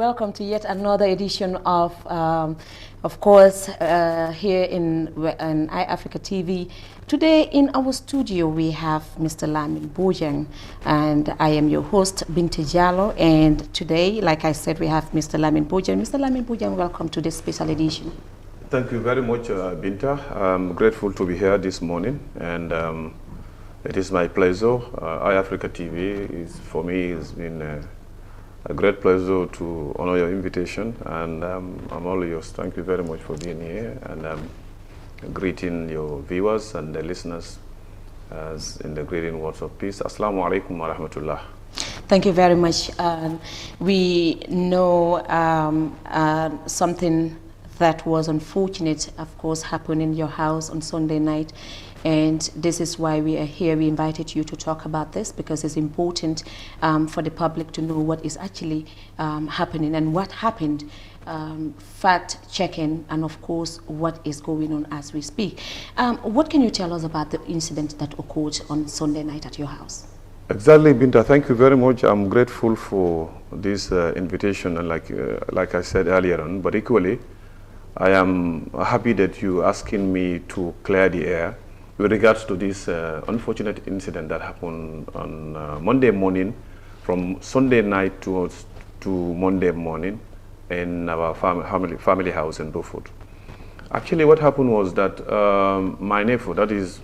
welcome to yet another edition of course, here in iAfrica TV. Today in our studio we have Mr. Lamin Bojang, and I am your host, Binti Jallo. And today, like I said, we have Mr. Lamin Bojang. Mr. Lamin Bojang, welcome to this special edition. Thank you very much, Binta. I'm grateful to be here this morning, and it is my pleasure. iAfrica TV is, for me, has been a great pleasure to honor your invitation, and I'm all yours. Thank you very much for being here, and greeting your viewers and the listeners in the greeting words of peace. Assalamu alaikum wa rahmatullah. Thank you very much. We know something that was unfortunate, of course, happened in your house on Sunday night. And this is why we are here. We invited you to talk about this because it's important for the public to know what is actually happening and what happened, fact-checking, and of course, what is going on as we speak. What can you tell us about the incident that occurred on Sunday night at your house? Exactly, Binta. Thank you very much. I'm grateful for this invitation, and like I said earlier on, but equally, I am happy that you're asking me to clear the air with regards to this unfortunate incident that happened on Monday morning, from Sunday night to Monday morning in our family house in Beaufort. Actually, what happened was that my nephew, that is,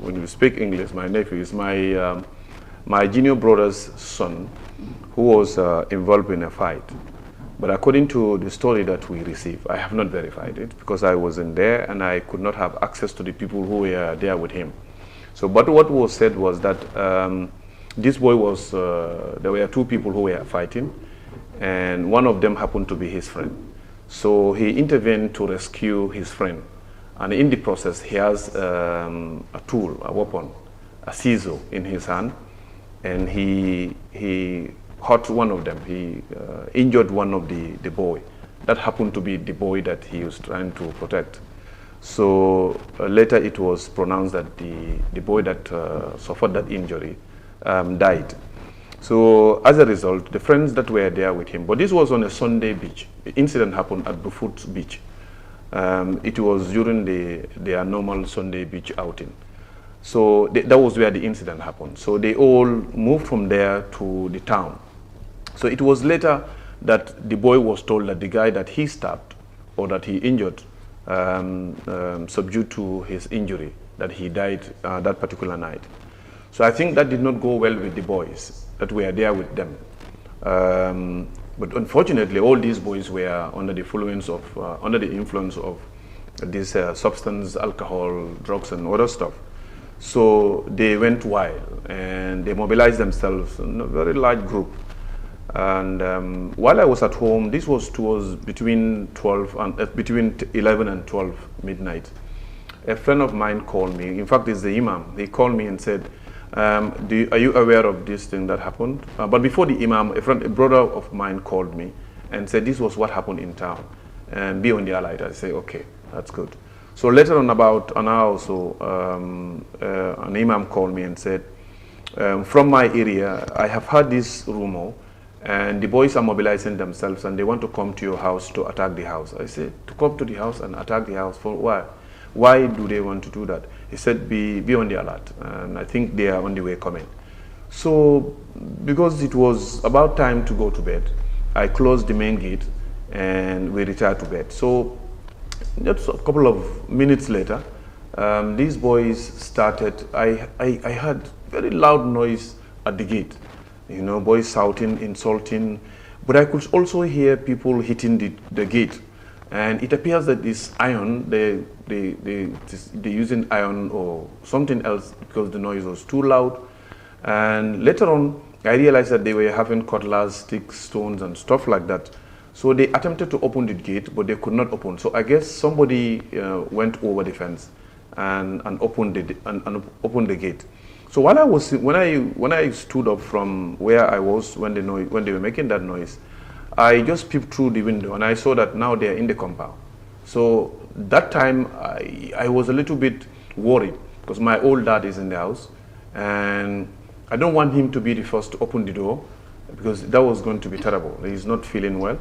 when you speak English, my nephew is my junior brother's son, who was involved in a fight. But according to the story that we received, I have not verified it because I wasn't there and I could not have access to the people who were there with him. So, but what was said was that this boy was, there were two people who were fighting, and one of them happened to be his friend. So he intervened to rescue his friend. And in the process, he has a tool, a weapon, a scissor in his hand, and he hurt one of them. He injured one of the boy. That happened to be the boy that he was trying to protect. So later it was pronounced that the boy that suffered that injury died. So as a result, the friends that were there with him, but this was on a Sunday beach. The incident happened at Beaufort Beach. It was during their normal Sunday beach outing. So that was where the incident happened. So they all moved from there to the town. So it was later that the boy was told that the guy that he stabbed or that he injured, subdued to his injury, that he died that particular night. So I think that did not go well with the boys that were there with them. But unfortunately, all these boys were under the influence of this substance, alcohol, drugs, and other stuff. So they went wild and they mobilized themselves in a very large group. And while I was at home, this was towards between 11 and 12 midnight. A friend of mine called me. In fact, it's the imam. He called me and said, "Are you aware of this thing that happened?" But before the imam, a brother of mine called me and said this was what happened in town, and be on the alert. I say, okay, that's good. So later on, about an hour or so, an imam called me and said, from my area, I have heard this rumor, and the boys are mobilizing themselves and they want to come to your house to attack the house. I said, to come to the house and attack the house for why? Why do they want to do that? He said, be on the alert, and I think they are on the way coming. So because it was about time to go to bed, I closed the main gate and we retired to bed. So just a couple of minutes later, these boys started, I heard very loud noise at the gate. You know, boys shouting, insulting, but I could also hear people hitting the gate. And it appears that this iron, they're using iron or something else because the noise was too loud. And later on, I realized that they were having cutlass, sticks, stones, and stuff like that. So they attempted to open the gate, but they could not open. So I guess somebody went over the fence and opened the gate. So while when I stood up from where I was when they were making that noise, I just peeped through the window and I saw that now they are in the compound. So that time I was a little bit worried because my old dad is in the house and I don't want him to be the first to open the door because that was going to be terrible. He's not feeling well,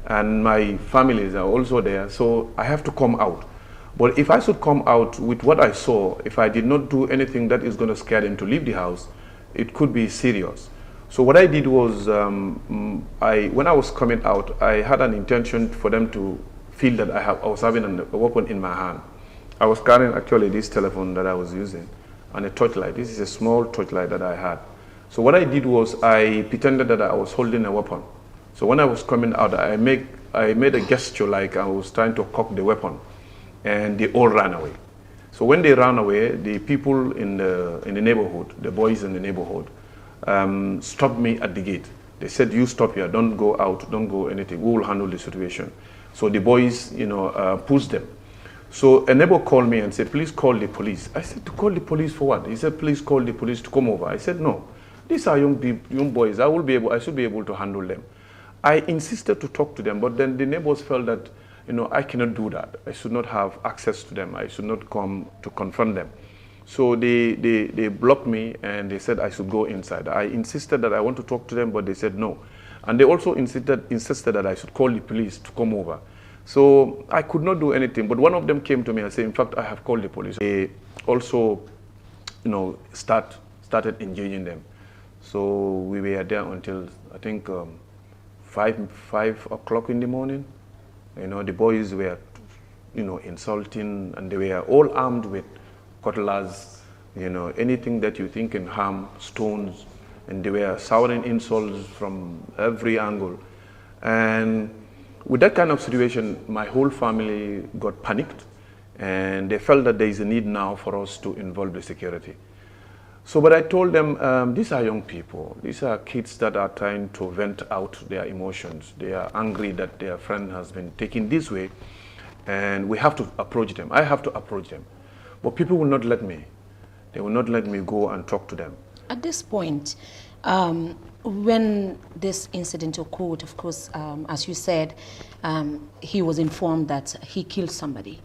and my families are also there, so I have to come out. But if I should come out with what I saw, if I did not do anything that is going to scare them to leave the house, it could be serious. So what I did was, when I was coming out, I had an intention for them to feel that I was having a weapon in my hand. I was carrying actually this telephone that I was using and a torchlight. This is a small torchlight that I had. So what I did was I pretended that I was holding a weapon. So when I was coming out, I made a gesture like I was trying to cock the weapon, and they all ran away. So when they ran away, the people in the neighborhood, the boys in the neighborhood, stopped me at the gate. They said, "You stop here, don't go out, don't go anything, we will handle the situation." So the boys, pushed them. So a neighbor called me and said, "Please call the police." I said, "To call the police for what?" He said, "Please call the police to come over." I said, "No, these are young boys. I should be able to handle them." I insisted to talk to them, but then the neighbors felt that, I cannot do that. I should not have access to them. I should not come to confront them. So they blocked me and they said I should go inside. I insisted that I want to talk to them, but they said no. And they also insisted that I should call the police to come over. So I could not do anything, but one of them came to me and said, "In fact, I have called the police." They also, started engaging them. So we were there until, I think, 5 o'clock in the morning. The boys were, insulting, and they were all armed with cutlass, anything that you think can harm, stones, and they were showering insults from every angle. And with that kind of situation, my whole family got panicked, and they felt that there is a need now for us to involve the security. So, but I told them, these are young people. These are kids that are trying to vent out their emotions. They are angry that their friend has been taken this way, and we have to approach them. I have to approach them. But people will not let me. They will not let me go and talk to them. At this point, when this incident occurred, of course, as you said, he was informed that he killed somebody.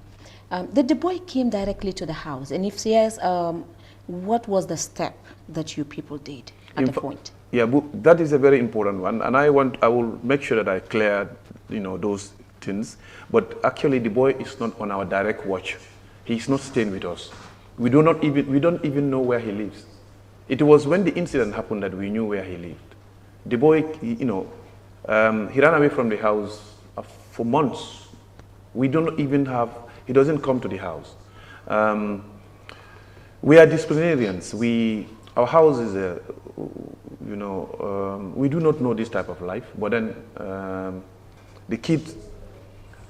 Did the boy came directly to the house? And if yes, what was the step that you people did at the point? Yeah, that is a very important one, and I will make sure that I clear, those things. But actually, the boy is not on our direct watch. He's not staying with us. We don't even know where he lives. It was when the incident happened that we knew where he lived. The boy, he ran away from the house for months. We don't even have. He doesn't come to the house. We are disciplinarians. Our house is we do not know this type of life. But then the kid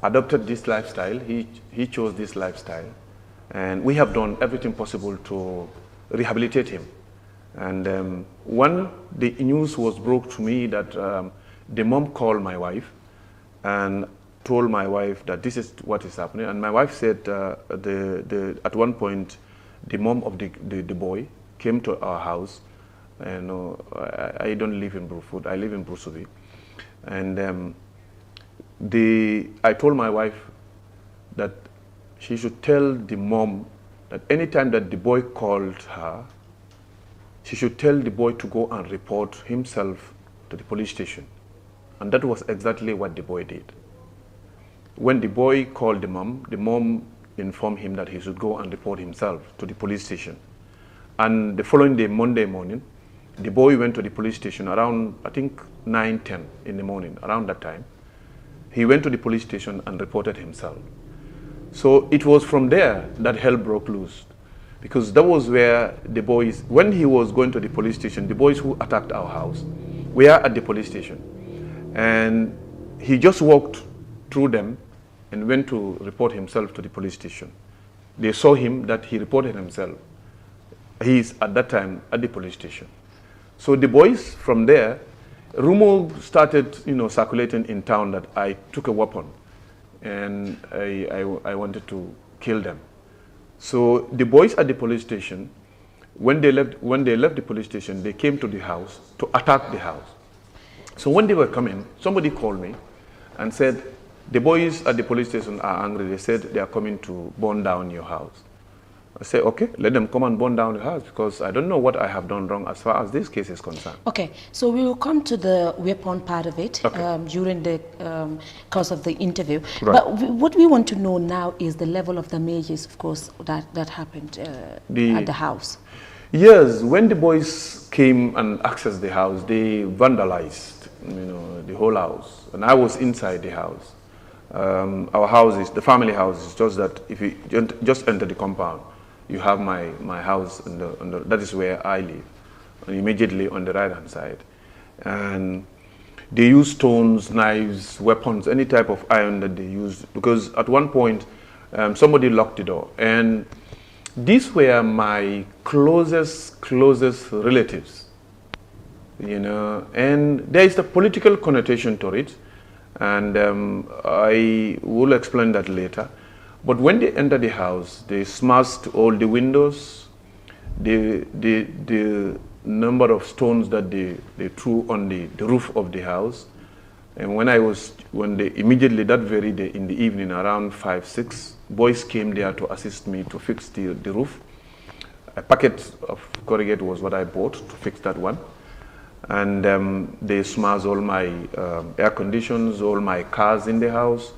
adopted this lifestyle. He chose this lifestyle, and we have done everything possible to rehabilitate him. And when the news was broke to me that the mom called my wife and told my wife that this is what is happening, and my wife said at one point, the mom of the boy came to our house, and I don't live in Brufut, I live in Brusubi. And I told my wife that she should tell the mom that anytime that the boy called her, she should tell the boy to go and report himself to the police station. And that was exactly what the boy did. When the boy called the mom informed him that he should go and report himself to the police station. And the following day, Monday morning, the boy went to the police station around, I think, 9:10 in the morning, around that time. He went to the police station and reported himself. So it was from there that hell broke loose, because that was where the boys, when he was going to the police station, the boys who attacked our house were at the police station. And he just walked through them and went to report himself to the police station. They saw him that he reported himself. He is at that time at the police station. So the boys from there, rumor started, circulating in town that I took a weapon and I wanted to kill them. So the boys at the police station, when they left the police station, they came to the house to attack the house. So when they were coming, somebody called me and said, the boys at the police station are angry. They said they are coming to burn down your house. I say, okay, let them come and burn down the house because I don't know what I have done wrong as far as this case is concerned. Okay, so we will come to the weapon part of it during the course of the interview. Right. But what we want to know now is the level of damages, of course, that happened at the house. Yes, when the boys came and accessed the house, they vandalized, the whole house. And I was inside the house. Our house is, the family house is just that if you just enter the compound, you have my house, that is where I live, and immediately on the right-hand side. And they use stones, knives, weapons, any type of iron that they use, because at one point, somebody locked the door. And these were my closest relatives, and there is a political connotation to it, and I will explain that later. But when they entered the house, they smashed all the windows, the number of stones that they threw on the roof of the house. And immediately that very day in the evening, around 5, 6, boys came there to assist me to fix the roof. A packet of corrugate was what I bought to fix that one. And they smashed all my air conditions, all my cars in the house.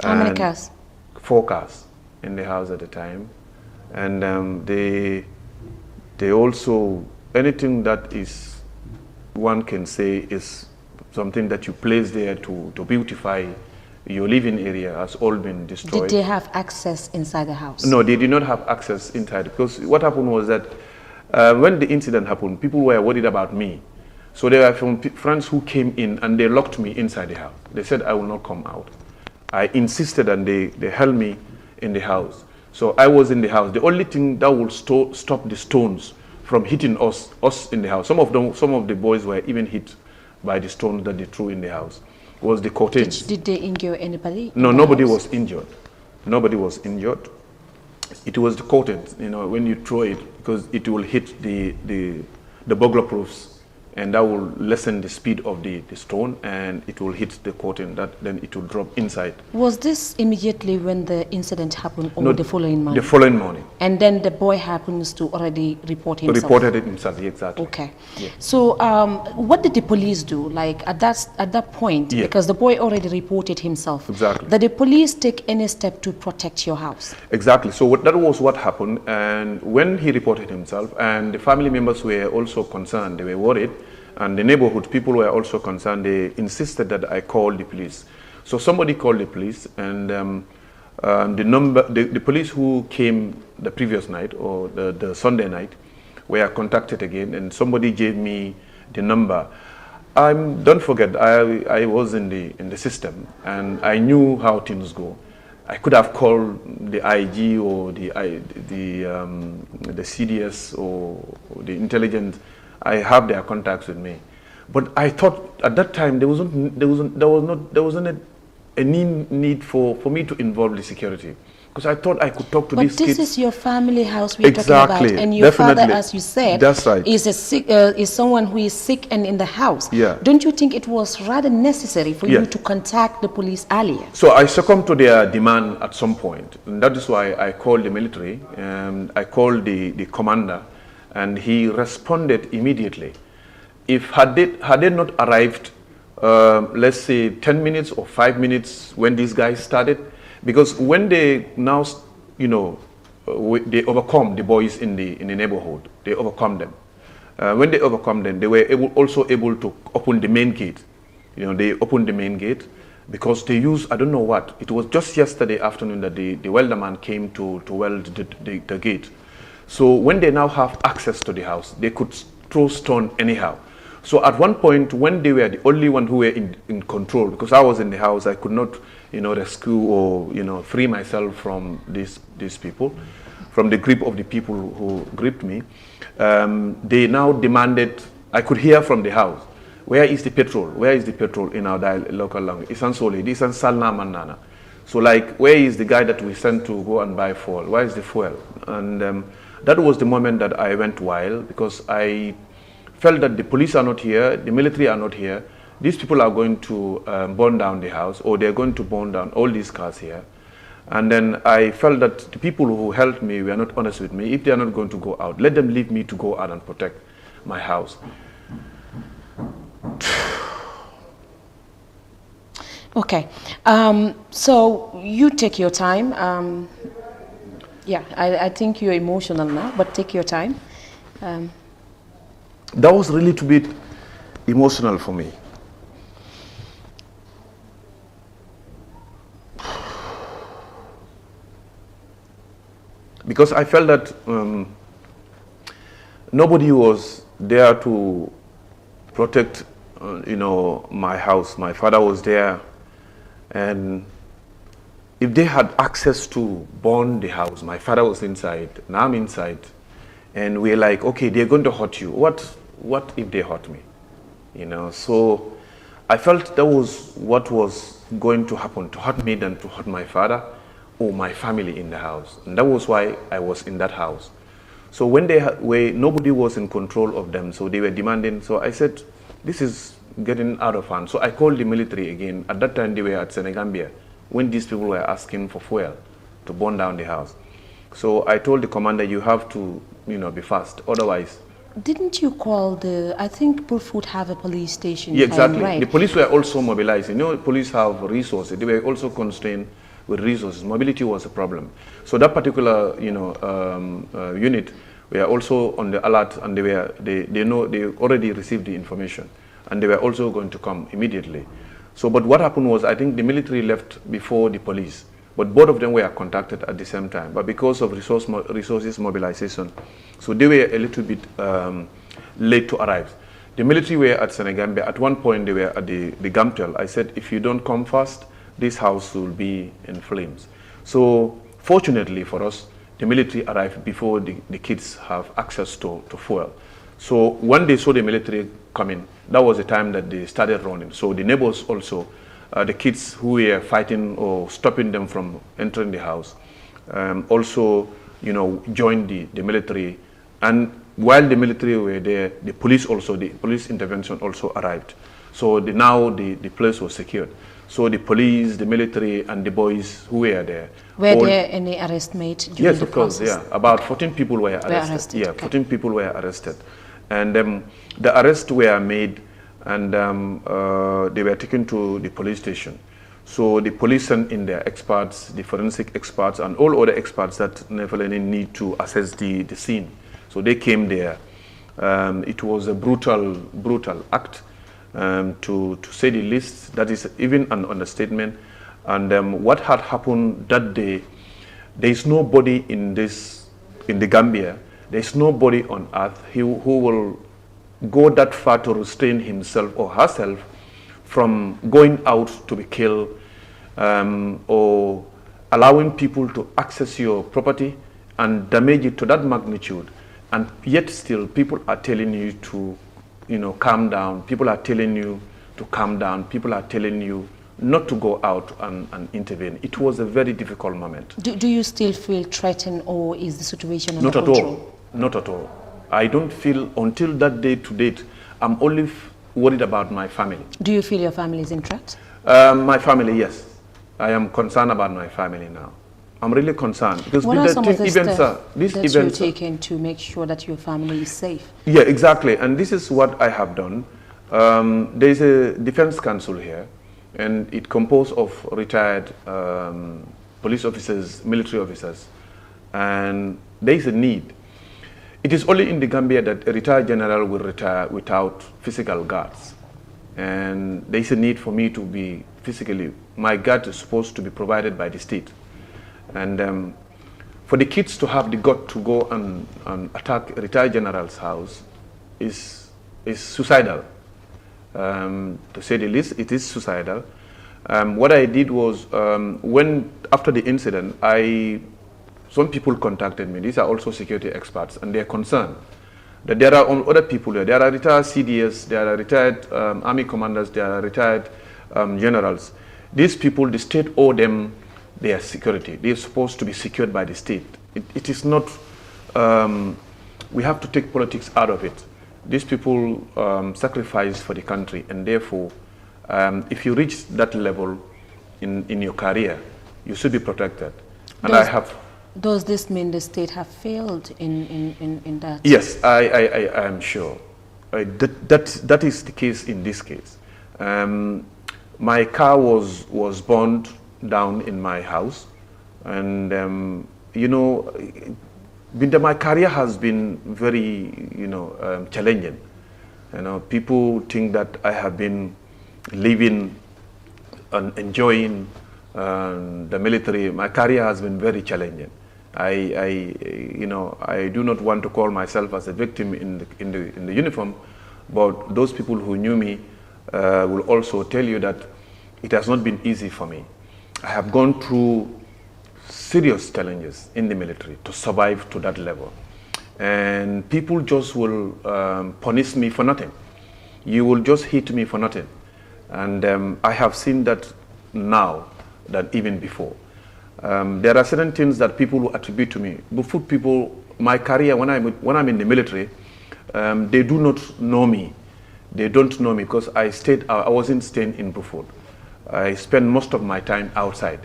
How many cars? 4 cars in the house at the time. And they also, anything that is, one can say is something that you place there to beautify your living area has all been destroyed. Did they have access inside the house? No, they did not have access inside, because what happened was that when the incident happened, people were worried about me. So there were some friends who came in and they locked me inside the house. They said I will not come out. I insisted and they held me in the house. So I was in the house. The only thing that will stop the stones from hitting us in the house, some of the boys were even hit by the stones that they threw in the house, was the curtains. Did they injure anybody? No, nobody was injured. Nobody was injured. It was the curtains, when you throw it, because it will hit the burglar proofs, and that will lessen the speed of the stone, and it will hit the curtain, then it will drop inside. Was this immediately when the incident happened, or the following morning? The following morning. And then the boy happens to already report himself? Reported it himself, exactly. Okay. Yeah. So what did the police do, like at that point? Yeah. Because the boy already reported himself. Exactly. Did the police take any step to protect your house? Exactly. So that was what happened. And when he reported himself, and the family members were also concerned, they were worried, and the neighborhood people were also concerned, they insisted that I call the police. So somebody called the police, and the police who came the previous night, or the Sunday night, were contacted again, and somebody gave me the number. Don't forget, I was in the system, and I knew how things go. I could have called the IG or the CDS or the intelligence. I have their contacts with me, but I thought at that time there wasn't any need for me to involve the security, because I thought I could talk to these kids. But this is your family house we're talking about, and your definitely. father, as you said, that's right, is someone who is sick and in the house. Yeah. Don't you think it was rather necessary for you to contact the police earlier? So I succumbed to their demand at some point, and that is why I called the military, and I called the commander, and he responded immediately. Had they not arrived, let's say 10 minutes or 5 minutes when these guys started, because when they now, they overcome the boys in the neighborhood, they overcome them. When they overcome them, they were also able to open the main gate. They opened the main gate, because they used, I don't know what, it was just yesterday afternoon that the welderman came to weld the gate. So when they now have access to the house, they could throw stone anyhow. So at one point, when they were the only one who were in control, because I was in the house, I could not, rescue or, free myself from these people, from the grip of the people who gripped me. They now demanded, I could hear from the house, where is the petrol? Where is the petrol in our local language? Isan Soli, Isan Salna Manana. So like, where is the guy that we sent to go and buy fuel? Where is the fuel? And that was the moment that I went wild, because I felt that the police are not here, the military are not here. These people are going to burn down the house, or they're going to burn down all these cars here. And then I felt that the people who helped me were not honest with me. If they are not going to go out, let them leave me to go out and protect my house. Okay, so you take your time. Yeah, I think you're emotional now, but take your time. That was really a bit emotional for me. Because I felt that nobody was there to protect, my house. My father was there, and if they had access to burn the house, my father was inside, now I'm inside, and we're like, okay, they're going to hurt you. What if they hurt me? So I felt that was what was going to happen, to hurt me than to hurt my father or my family in the house. And that was why I was in that house. So when nobody was in control of them, so they were demanding. So I said, this is getting out of hand. So I called the military again. At that time, they were at Senegambia when these people were asking for fuel to burn down the house. So I told the commander, you have to, be fast. Otherwise, didn't you call I think Burfoot have a police station? Yeah, exactly. Right? The police were also mobilized. Police have resources. They were also constrained with resources. Mobility was a problem. So that particular, unit were also on the alert, and they already received the information, and they were also going to come immediately. So, but what happened was, I think the military left before the police, but both of them were contacted at the same time. But because of resources mobilization, so they were a little bit late to arrive. The military were at Senegambia. At one point, they were at the Gamtel. I said, if you don't come fast, this house will be in flames. So fortunately for us, the military arrived before the kids have access to fuel. So when they saw the military coming, that was the time that they started running. So the neighbors also, the kids who were fighting or stopping them from entering the house, also, joined the military. And while the military were there, the police intervention also arrived. So now the place was secured. So the police, the military, and the boys who were there. Were there any arrests made during the process? Yes, of course, yeah. About 14 people were arrested. Yeah, okay. 14 people were arrested. And the arrests were made, and they were taken to the police station. So the police sent in their experts, the forensic experts, and all other experts that nevertheless need to assess the scene. So they came there. It was a brutal act. To say the least, that is even an understatement. And what had happened that day, there is nobody in the Gambia, there is nobody on earth who will go that far to restrain himself or herself from going out to be killed, or allowing people to access your property and damage it to that magnitude. And yet still people are telling you to calm down. People are telling you to calm down. People are telling you not to go out and intervene. It was a very difficult moment. Do you still feel threatened, or is the situation under Not at control? all. Not at all. I don't feel, until that day to date, I'm only worried about my family. Do you feel your family is in threat? My family, yes. I am concerned about my family now. I'm really concerned because what are some of the steps that you're events taking to make sure that your family is safe? Yeah, exactly. And this is what I have done. There is a defense council here, and it composed of retired police officers, military officers, and there is a need. It is only in the Gambia that a retired general will retire without physical guards. And there is a need for me to be physically, my guard is supposed to be provided by the state. And for the kids to have the gut to go and attack a retired general's house is suicidal. To say the least, it is suicidal. What I did was, after the incident, some people contacted me. These are also security experts, and they're concerned that there are other people there. There are retired CDS, there are retired army commanders, there are retired generals. These people, the state owe them their security. They're supposed to be secured by the state. It is not, we have to take politics out of it. These people sacrifice for the country, and therefore, if you reach that level in your career, you should be protected. And I have... Does this mean the state have failed in that? Yes, I am sure. That is the case in this case. My car was burned down in my house, and you know, my career has been very, you know, challenging. You know, people think that I have been living and enjoying the military. My career has been very challenging. You know, I do not want to call myself as a victim in the uniform, but those people who knew me will also tell you that it has not been easy for me. I have gone through serious challenges in the military to survive to that level, and people just will punish me for nothing. You will just hit me for nothing, and I have seen that now than even before. There are certain things that people will attribute to me. Bufut people, my career, when I'm in the military, they do not know me. They don't know me because I wasn't staying in Bufut. I spent most of my time outside.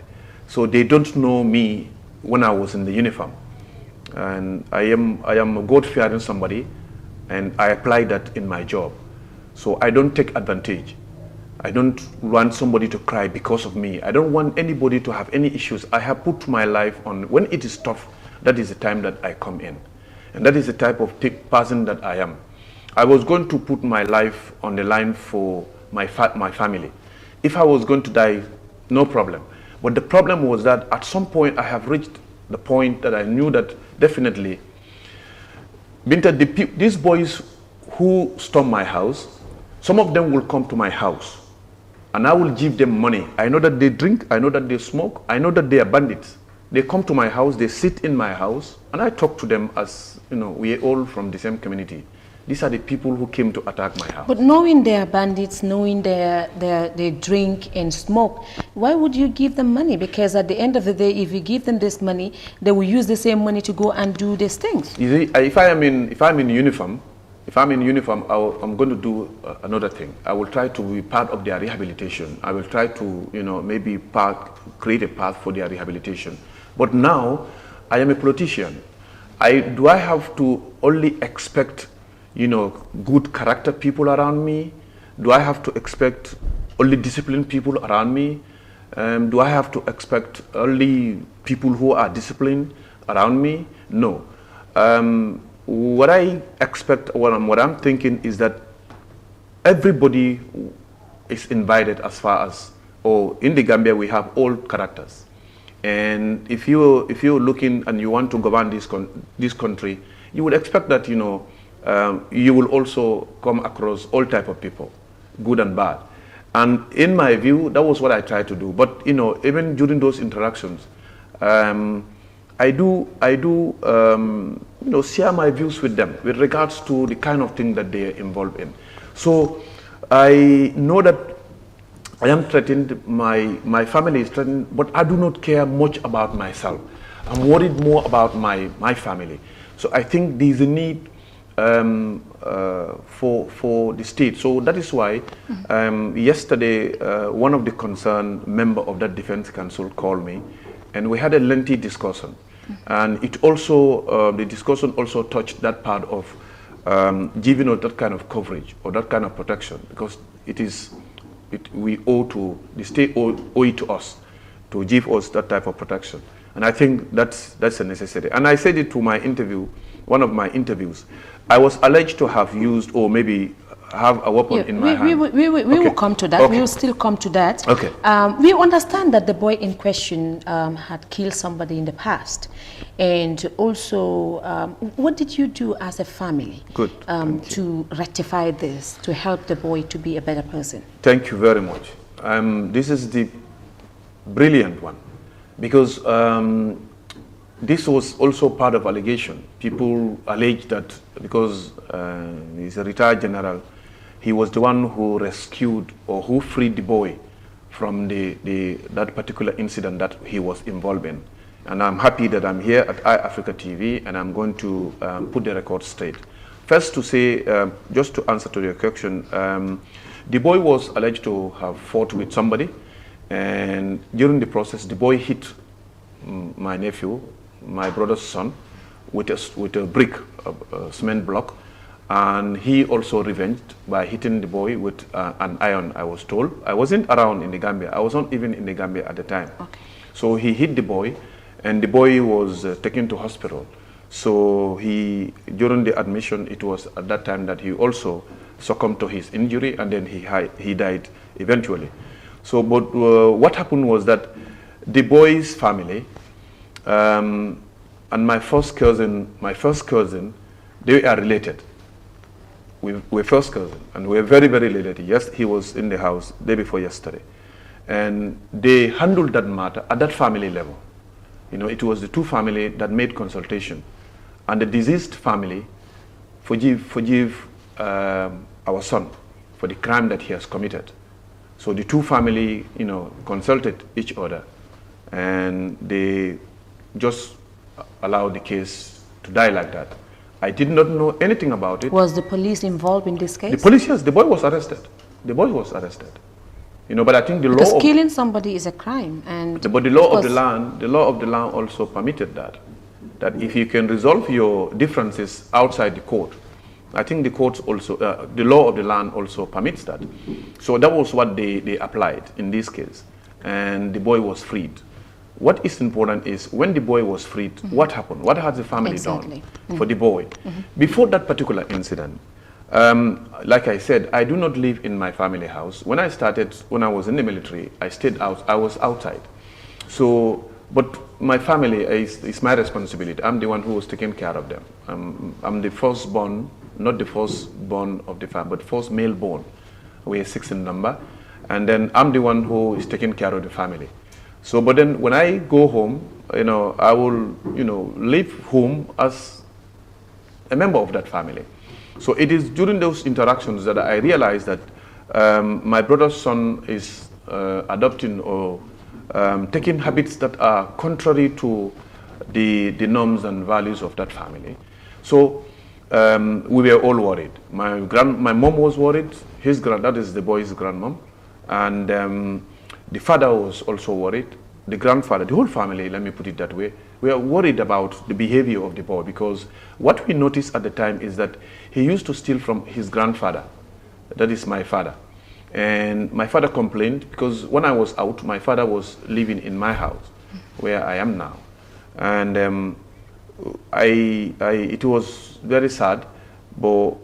So they don't know me when I was in the uniform. And I am God-fearing somebody, and I apply that in my job. So I don't take advantage. I don't want somebody to cry because of me. I don't want anybody to have any issues. I have put my life on, when it is tough, that is the time that I come in. And that is the type of person that I am. I was going to put my life on the line for my family. If I was going to die, no problem. But the problem was that at some point I have reached the point that I knew that definitely, these boys who storm my house, some of them will come to my house. And I will give them money. I know that they drink, I know that they smoke, I know that they are bandits. They come to my house, they sit in my house, and I talk to them as, you know, we are all from the same community. These are the people who came to attack my house. But knowing they are bandits, knowing they drink and smoke, why would you give them money? Because at the end of the day, if you give them this money, they will use the same money to go and do these things. You see, if I'm in uniform, I'm going to do another thing. I will try to be part of their rehabilitation. I will try to, you know, maybe create a path for their rehabilitation. But now, I am a politician. Do I have to only expect, you know, good character people around me? Do I have to expect only disciplined people around me? Do I have to expect only people who are disciplined around me? No. What I expect, what I'm thinking is that everybody is invited as far as, in the Gambia we have all characters. And if you're looking and you want to govern this country, you would expect that, you know, you will also come across all type of people, good and bad. And in my view, that was what I tried to do. But, you know, even during those interactions, I do you know, share my views with them with regards to the kind of thing that they are involved in. So I know that I am threatened, my family is threatened, but I do not care much about myself. I'm worried more about my family. So I think there is a need for the state. So that is why yesterday one of the concerned member of that Defense Council called me, and we had a lengthy discussion. And it also, the discussion also touched that part of giving us that kind of coverage or that kind of protection, because we owe to, the state owe it to us to give us that type of protection. And I think that's a necessity. And I said it to my interview, one of my interviews. I was alleged to have used, or maybe have a weapon in my hand. We will come to that. Okay. We will still come to that. Okay. We understand that the boy in question had killed somebody in the past. And also, what did you do as a family to rectify this, to help the boy to be a better person? Thank you very much. This is the brilliant one, because this was also part of allegation. People allege that because he's a retired general, he was the one who rescued or who freed the boy from that particular incident that he was involved in. And I'm happy that I'm here at iAfrica TV, and I'm going to put the record straight. First, to say, just to answer to your question, the boy was alleged to have fought with somebody, And during the process, the boy hit my nephew, my brother's son, with a brick, a cement block, and he also revenged by hitting the boy with an iron, I was told. I wasn't around in the Gambia. I wasn't even in the Gambia at the time. Okay. So he hit the boy, and the boy was taken to hospital. So during the admission, it was at that time that he also succumbed to his injury, and then he died eventually. So, but what happened was that the boy's family and my first cousin, they are related. We're first cousin, and we're very, very related. Yes, he was in the house day before yesterday. And they handled that matter at that family level. You know, it was the two family that made consultation. And the deceased family forgive our son for the crime that he has committed. So the two family, you know, consulted each other, and they just allowed the case to die like that. I did not know anything about it. Was the police involved in this case? The police, yes, the boy was arrested. The boy was arrested. You know, but I think the because law killing somebody is a crime, and but the law of the land also permitted that if you can resolve your differences outside the court, I think the courts also, the law of the land also permits that. So that was what they applied in this case, and the boy was freed. What is important is when the boy was freed, what happened? What has the family done for the boy? Before that particular incident, like I said, I do not live in my family house. When I was in the military, I stayed out. I was outside. So, but my family is my responsibility. I'm the one who was taking care of them. I'm the firstborn, not the firstborn of the family, but first male born. We are 6 in number, and then I'm the one who is taking care of the family. So, but then when I go home, you know, I will, you know, leave home as a member of that family. So it is during those interactions that I realized that my brother's son is adopting or taking habits that are contrary to the norms and values of that family. So we were all worried. My mom was worried. That is the boy's grandmom, and the father was also worried. The grandfather, the whole family, let me put it that way, we are worried about the behavior of the boy, because what we noticed at the time is that he used to steal from his grandfather. That is my father. And my father complained because when I was out, my father was living in my house where I am now. And it was very sad, but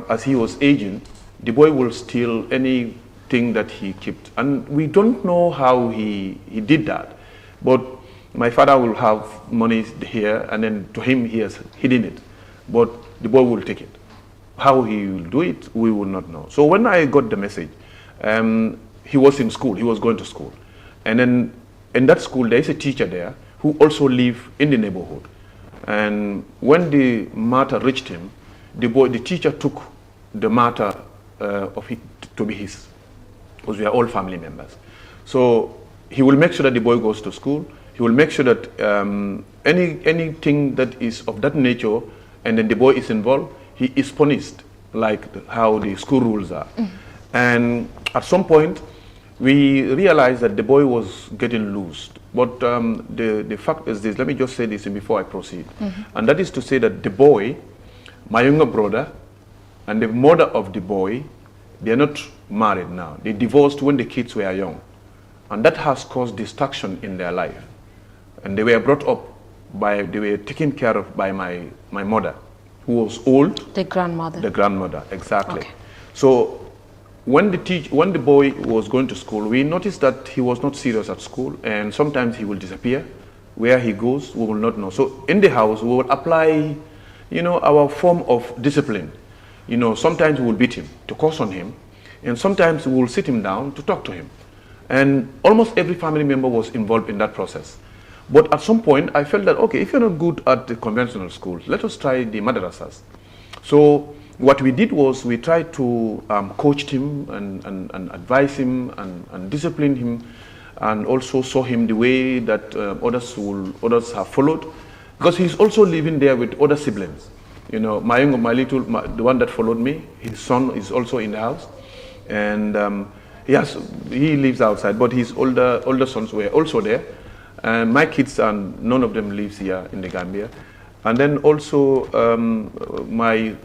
as he was aging, the boy will steal anything that he kept. And we don't know how he did that. But my father will have money here, and then to him he has hidden it. But the boy will take it. How he will do it, we will not know. So when I got the message, he was in school, he was going to school. And then in that school, there is a teacher there who also lives in the neighborhood. And when the matter reached him, the teacher took the matter of it to be his, because we are all family members. So he will make sure that the boy goes to school. He will make sure that anything that is of that nature, and then the boy is involved, he is punished, like how the school rules are. And at some point, we realized that the boy was getting loose. But the fact is this, let me just say this before I proceed. And that is to say that the boy, my younger brother, and the mother of the boy, they are not married now. They divorced when the kids were young. And that has caused distraction in their life. And they were brought up they were taken care of by my mother, who was old. The grandmother. The grandmother, exactly. Okay. So when the boy was going to school, we noticed that he was not serious at school, and sometimes he will disappear. Where he goes, we will not know. So in the house, we will apply, you know, our form of discipline. You know, sometimes we will beat him to caution him, and sometimes we will sit him down to talk to him. And almost every family member was involved in that process. But at some point, I felt that, okay, if you're not good at the conventional schools, let us try the madrasas. So what we did was we tried to coach him and advise him and discipline him, and also show him the way that others have followed, because he's also living there with other siblings. You know, the one that followed me, his son is also in the house, and Yes, he lives outside, but his older sons were also there. My kids, and none of them lives here in the Gambia. And then also my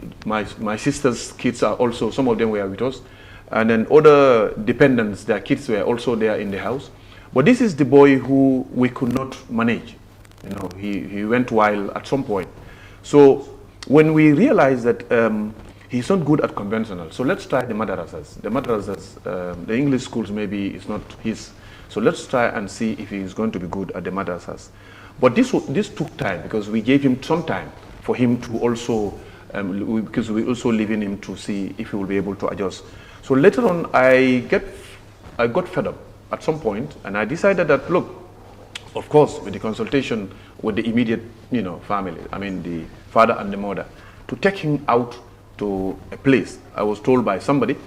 sister's kids are also, some of them were with us. And then other dependents, their kids were also there in the house. But this is the boy who we could not manage. You know, he went wild at some point. So when we realized that he's not good at conventional, so let's try the madrasas. The madrasas, the English schools maybe is not his. So let's try and see if he's going to be good at the madrasas. But this took time because we gave him some time for him to also, because we also live in him to see if he will be able to adjust. So later on, I got fed up at some point, and I decided that, look, of course, with the consultation with the immediate, family, I mean the father and the mother, to take him out to a place. I was told by somebody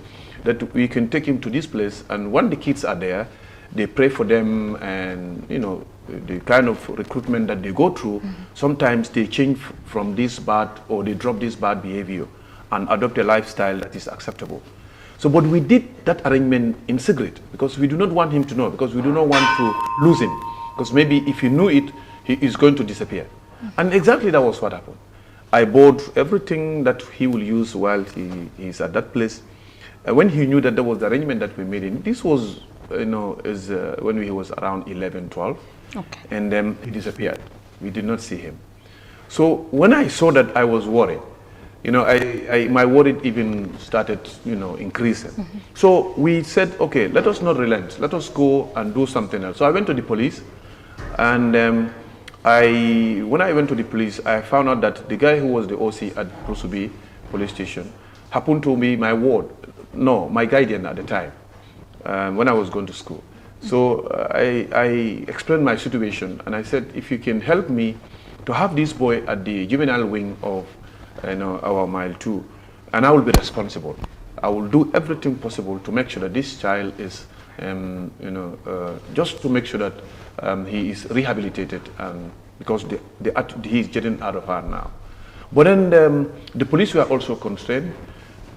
that we can take him to this place, and when the kids are there, they pray for them, and the kind of recruitment that they go through, sometimes they change from this bad, or they drop this bad behavior and adopt a lifestyle that is acceptable. So, but we did that arrangement in secret because we do not want him to know, because we do not want to lose him, because maybe if he knew it, he is going to disappear. And exactly that was what happened. I bought everything that he will use while he is at that place. When he knew that there was the arrangement that we made in, this was, when he was around 11, 12, okay. And then he disappeared. We did not see him. So when I saw that, I was worried. My worry even started, increasing. So we said, okay, let us not relent. Let us go and do something else. So I went to the police, and when I went to the police, I found out that the guy who was the OC at Brusubi police station happened to be my my guardian at the time, when I was going to school. So I explained my situation, and I said, if you can help me to have this boy at the juvenile wing of our mile 2, and I will be responsible. I will do everything possible to make sure that this child is, just to make sure that he is rehabilitated, because he is getting out of hand now. But then the police were also constrained,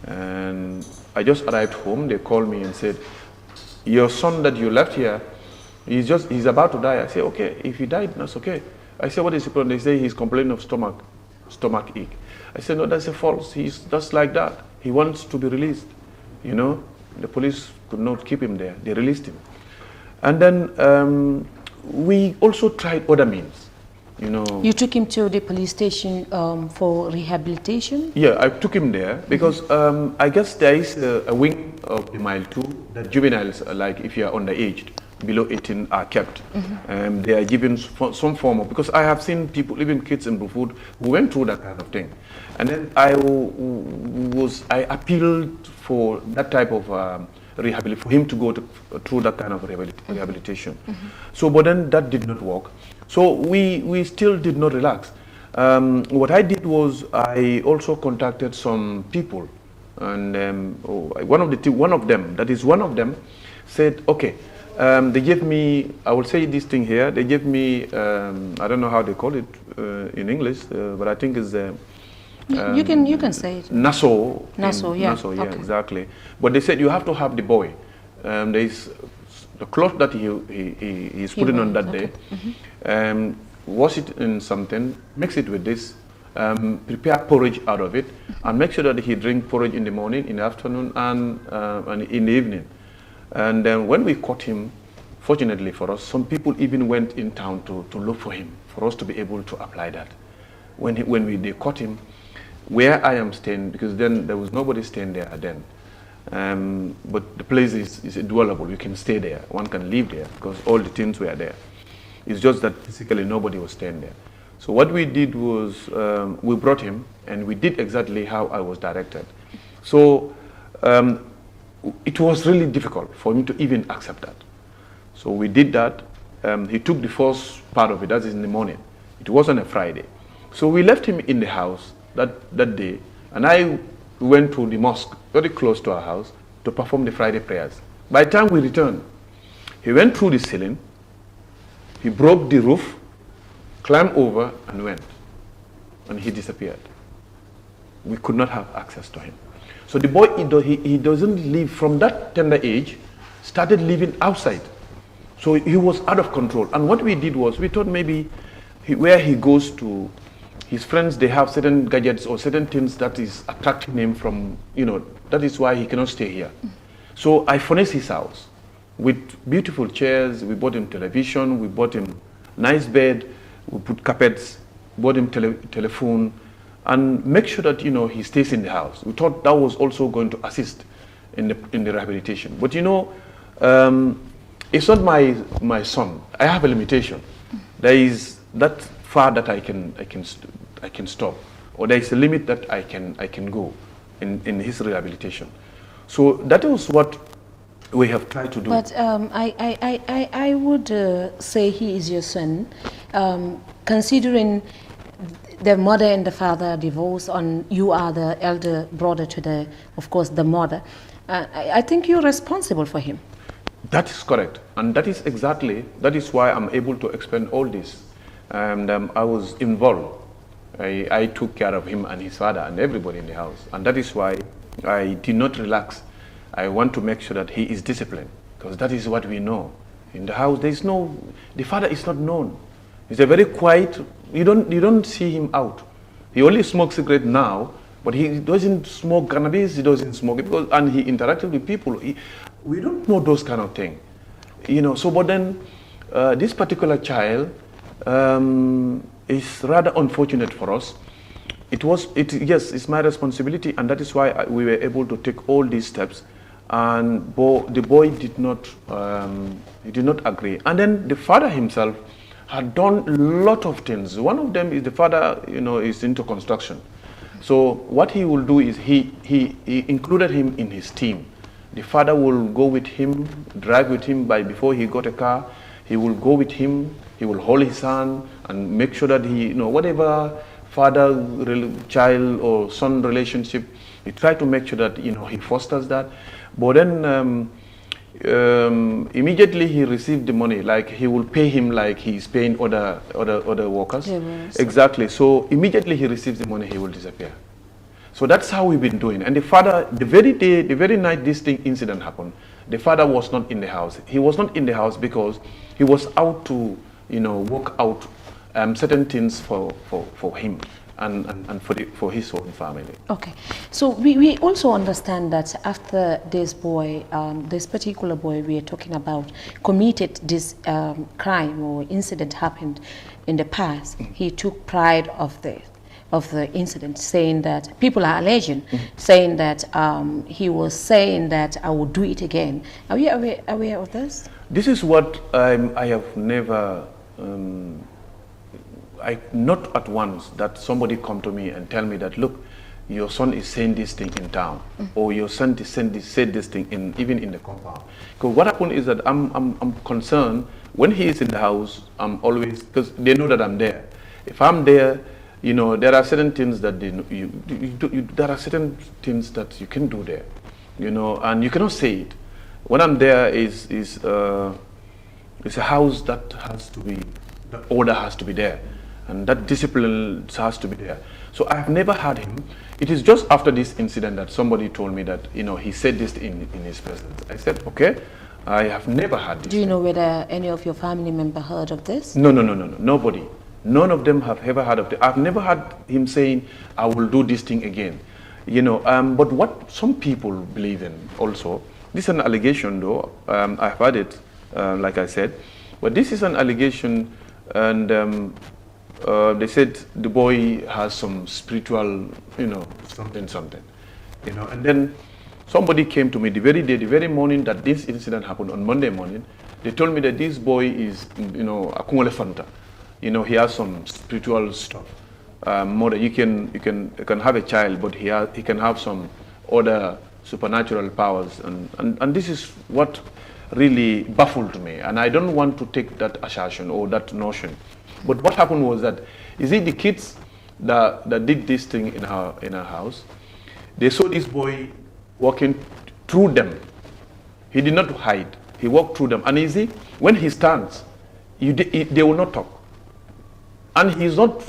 and I just arrived home. They called me and said, your son that you left here, he's about to die. I said, okay, if he died, that's okay. I said, what is the problem? They say he's complaining of stomach ache. I said, no, that's a false. He's just like that. He wants to be released. The police could not keep him there. They released him. And then we also tried other means. You took him to the police station for rehabilitation? Yeah, I took him there because I guess there is a wing of the mile 2 that juveniles, like if you are underage, below 18, are kept. They are given some form of, because I have seen people, even kids in Brufut, who went through that kind of thing. And then I appealed for that type of rehabilitation, for him to go through that kind of rehabilitation. So, but then that did not work. So we still did not relax. What I did was I also contacted some people, and one of them said, okay, they gave me, I will say this thing here, they gave me, I don't know how they call it in English, but I think it's you can say it. Nassau, yeah. Nassau, yeah, okay. Exactly. But they said you have to have the boy. There is the cloth that he's putting on that day. Wash it in something, mix it with this, prepare porridge out of it, and make sure that he drink porridge in the morning, in the afternoon, and in the evening. And then when we caught him, fortunately for us, some people even went in town to look for him, for us to be able to apply that. When they caught him, where I am staying, because then there was nobody staying there then. But the place is dwellable. You can stay there. One can live there because all the things were there. It's just that physically nobody was staying there. So what we did was we brought him, and we did exactly how I was directed. So it was really difficult for him to even accept that. So we did that. He took the first part of it, that is in the morning. It was on a Friday. So we left him in the house that day, and I went to the mosque very close to our house to perform the Friday prayers. By the time we returned, he went through the ceiling, he broke the roof, climbed over and went, and he disappeared. We could not have access to him. So the boy, he doesn't live from that tender age started living outside. So he was out of control. And what we did was, we thought maybe where he goes to, his friends, they have certain gadgets or certain things that is attracting him from, that is why he cannot stay here. So I furnished his house with beautiful chairs. We bought him television, we bought him nice bed, we put carpets, bought him telephone, and make sure that, he stays in the house. We thought that was also going to assist in the rehabilitation. But it's not my son. I have a limitation. There is that far that I can stop, or there is a limit that I can go in his rehabilitation. So that is what we have tried to do. But I would say he is your son, considering the mother and the father divorced, and you are the elder brother to of course, the mother. I think you're responsible for him. That is correct, and that is why I'm able to explain all this. And I was involved. I took care of him and his father and everybody in the house, and that is why I did not relax. I want to make sure that he is disciplined, because that is what we know. In the house, the father is not known. He's a very quiet, you don't see him out. He only smokes cigarette now, but he doesn't smoke cannabis, he doesn't smoke it, and he interacted with people. We don't know those kind of things. So but then this particular child is rather unfortunate for us. Yes, it's my responsibility, and that is why we were able to take all these steps. And the boy did not agree. And then the father himself had done a lot of things. One of them is the father, is into construction. So what he will do is he included him in his team. The father will go with him, drive with him. Before he got a car, he will go with him. He will hold his hand and make sure that whatever father-child or son relationship, he try to make sure that he fosters that. But then immediately he received the money, like he will pay him like he is paying other workers. Yes. Exactly. So immediately he receives the money, he will disappear. So that's how we've been doing. And the father, the very night this incident happened, the father was not in the house. He was not in the house because he was out to work out certain things for him and for his own family. Okay, so we also understand that after this boy, this particular boy we are talking about, committed this crime or incident happened in the past, he took pride of the incident, saying that people are alleging, saying that he was saying that I will do it again. Are you aware of this? This is what I have never. Not at once that somebody come to me and tell me that, look, your son is saying this thing in town, or your son said this thing even in the compound. Because what happened is that I'm concerned when he is in the house. I'm always, because they know that I'm there. If I'm there, there are certain things that there are certain things that you can do there, and you cannot say it. When I'm there it's a house that has to be, the order has to be there, and that discipline has to be there. So I have never had him. It is just after this incident that somebody told me that, he said this in his presence. I said, okay, I have never had this. Do you know whether any of your family member heard of this? No, nobody. None of them have ever heard of it. I've never had him saying, I will do this thing again. But what some people believe in also, this is an allegation though, I've heard it, like I said, but this is an allegation, and they said the boy has some spiritual, something, and then somebody came to me the very morning that this incident happened, on Monday morning. They told me that this boy is, a Kungole Fanta. He has some spiritual stuff. More that you can have a child, but he can have some other supernatural powers, and this is what really baffled me, and I don't want to take that assertion or that notion. But what happened was that, is it the kids that did this thing in our house? They saw this boy walking through them. He did not hide. He walked through them, and when he stands, they will not talk. And he's not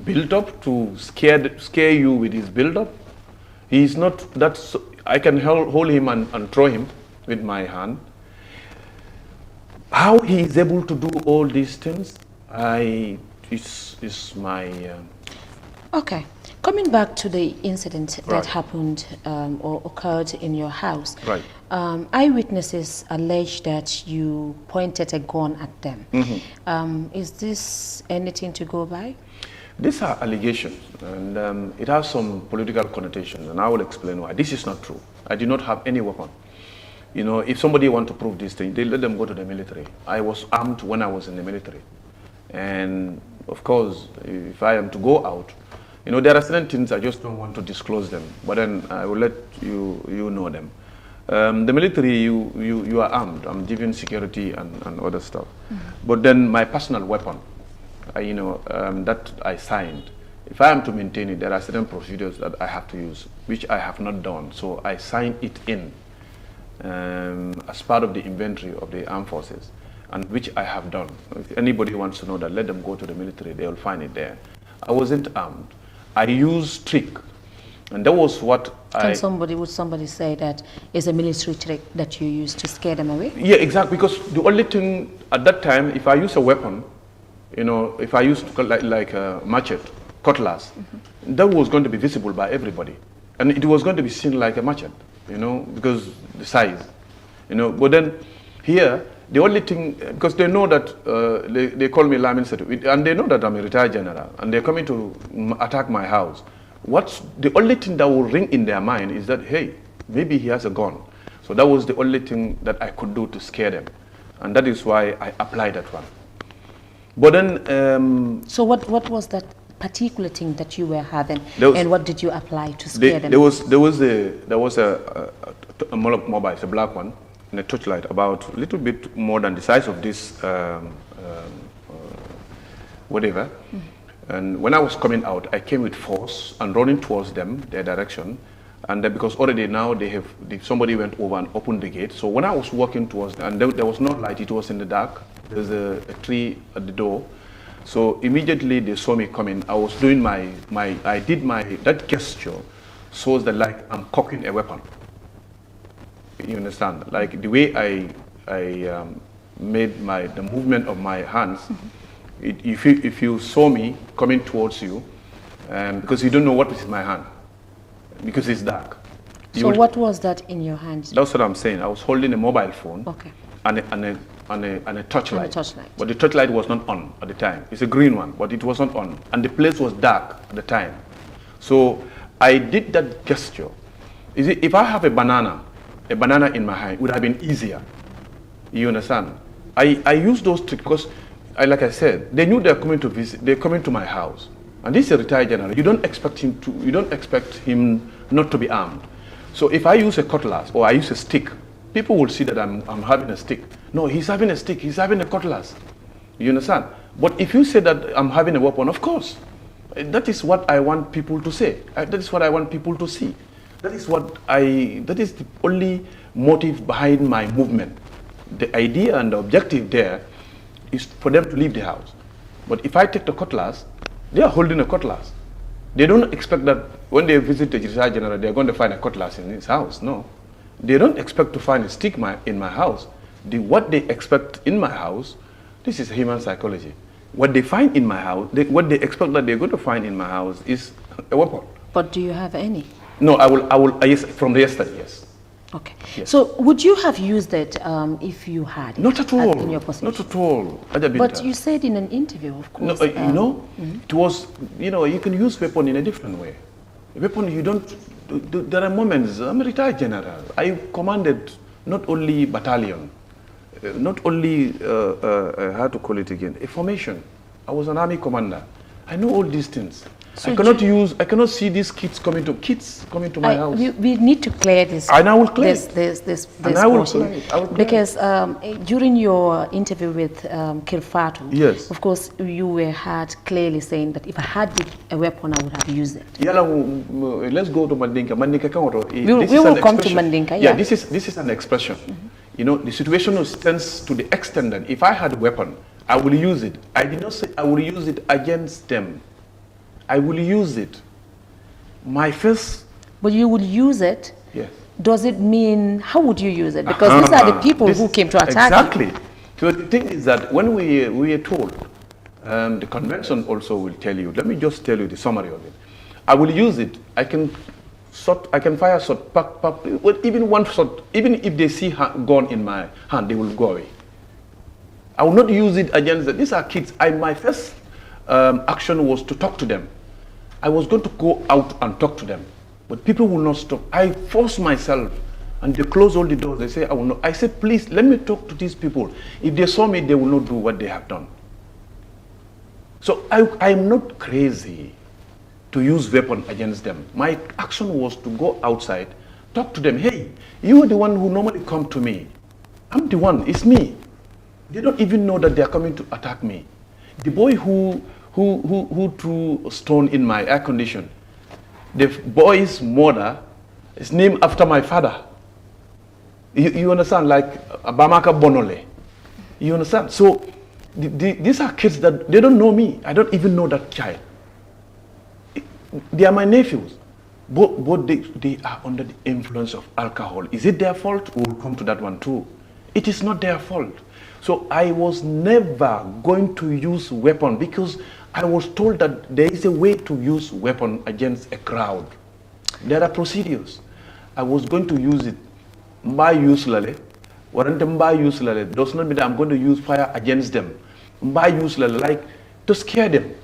built up to scare you with his build up. He's not that. I can hold him and throw him, with my hand. How he is able to do all these things, is my... Okay. Coming back to the incident that Right. happened or occurred in your house, Right. Eyewitnesses allege that you pointed a gun at them. Is this anything to go by? These are allegations, and it has some political connotations, and I will explain why. This is not true. I did not have any weapon. You know, if somebody want to prove this thing, they let them go to the military. I was armed when I was in the military. And of course, if I am to go out, you know, there are certain things I just don't want to disclose them, but then I will let you know them. The military, you are armed. I'm giving security and other stuff. But then my personal weapon, that I signed, if I am to maintain it, there are certain procedures that I have to use, which I have not done. So I signed it in as part of the inventory of the armed forces, and which I have done. If anybody wants to know that, let them go to the military, they will find it there. I wasn't armed. I used trick, and that was what would somebody say that is a military trick that you use to scare them away? Yeah, exactly, because the only thing at that time, if I use a weapon, you know, if I used like a machete, cutlass, that was going to be visible by everybody. And it was going to be seen like a machete, you know, because the size, you know. But then here, the only thing, because they know that, they call me Lamin, and they know that I'm a retired general, and they're coming to attack my house. What's the only thing that will ring in their mind is that, hey, maybe he has a gun. So that was the only thing that I could do to scare them. And that is why I applied that one. But then... so what was that particular thing that you were having, and what did you apply to scare them? There was a mobile, it's a black one, and a torchlight about a little bit more than the size of this whatever. And when I was coming out, I came with force and running towards them, their direction. And then because already now somebody went over and opened the gate. So when I was walking towards them, and there was no light, it was in the dark. There's a tree at the door. So immediately they saw me coming. I was doing that gesture shows that like I'm cocking a weapon. You understand? Like the way I made the movement of my hands, if you saw me coming towards you, because you don't know what is in my hand, because it's dark. So what was that in your hand? That's what I'm saying. I was holding a mobile phone, okay, and a torchlight. But the torchlight was not on at the time. It's a green one, but it was not on, and the place was dark at the time. So I did that gesture. If I have a banana in my hand, it would have been easier. You understand? I used those tricks because, like I said, they knew they're coming to visit. They're coming to my house, and this is a retired general. You don't expect him not to be armed. So if I use a cutlass or I use a stick, people will see that I'm having a stick. No, he's having a stick. He's having a cutlass. You understand? But if you say that I'm having a weapon, of course, that is what I want people to say. That is what I want people to see. That is the only motive behind my movement. The idea and the objective there is for them to leave the house. But if I take the cutlass, they are holding a cutlass. They don't expect that when they visit the retired general, they're going to find a cutlass in his house. No. They don't expect to find a stick in my house. What they expect in my house, this is human psychology. What they find in my house, what they expect that they're going to find in my house is a weapon. But do you have any? No, I will. Yes, from yesterday, yes. Okay. Yes. So would you have used it if you had it? Not at all. In your possession? Not at all. But you said in an interview, of course. No, it was, you can use weapon in a different way. A weapon, you don't, there are moments, I'm a retired general. I commanded not only battalion, not only, how to call it again, a formation. I was an army commander. I know all these things. So I cannot see these kids coming to my house. We need to clear this. And I will clear this and I will portion. clear it. I will clear because during your interview with Kirfatu, yes, of course, you had clearly saying that if I had a weapon, I would have used it. Let's go to Mandinka. We will come to Mandinka. Yeah, this is an expression. You know, the situation stands to the extent that if I had a weapon, I will use it. I did not say I will use it against them. I will use it. My first... But you will use it yes, does it mean, how would you use it? Because these are the people who came to attack you. Exactly. So the thing is that when we are told, the convention also will tell you, let me just tell you the summary of it. I will use it. I can fire shot, even one shot, even if they see gun in my hand, they will go away. I will not use it against them. These are kids. My first action was to talk to them. I was going to go out and talk to them, but people will not stop. I forced myself, and they close all the doors. They say, I will not. I said, please, let me talk to these people. If they saw me, they will not do what they have done. So I'm not crazy to use weapon against them. My action was to go outside, talk to them. Hey, you are the one who normally come to me. I'm the one. It's me. They don't even know that they are coming to attack me. The boy who threw a stone in my air condition, the boy's mother is named after my father. You understand? Like Bamaka Bonole. You understand? So these are kids that they don't know me. I don't even know that child. They are my nephews. But they are under the influence of alcohol. Is it their fault? We'll come to that one too. It is not their fault. So I was never going to use weapon because I was told that there is a way to use weapon against a crowd. There are procedures. I was going to use it. Mba useless. Warrant mba useless does not mean that I'm going to use fire against them. Mba useless, like to scare them.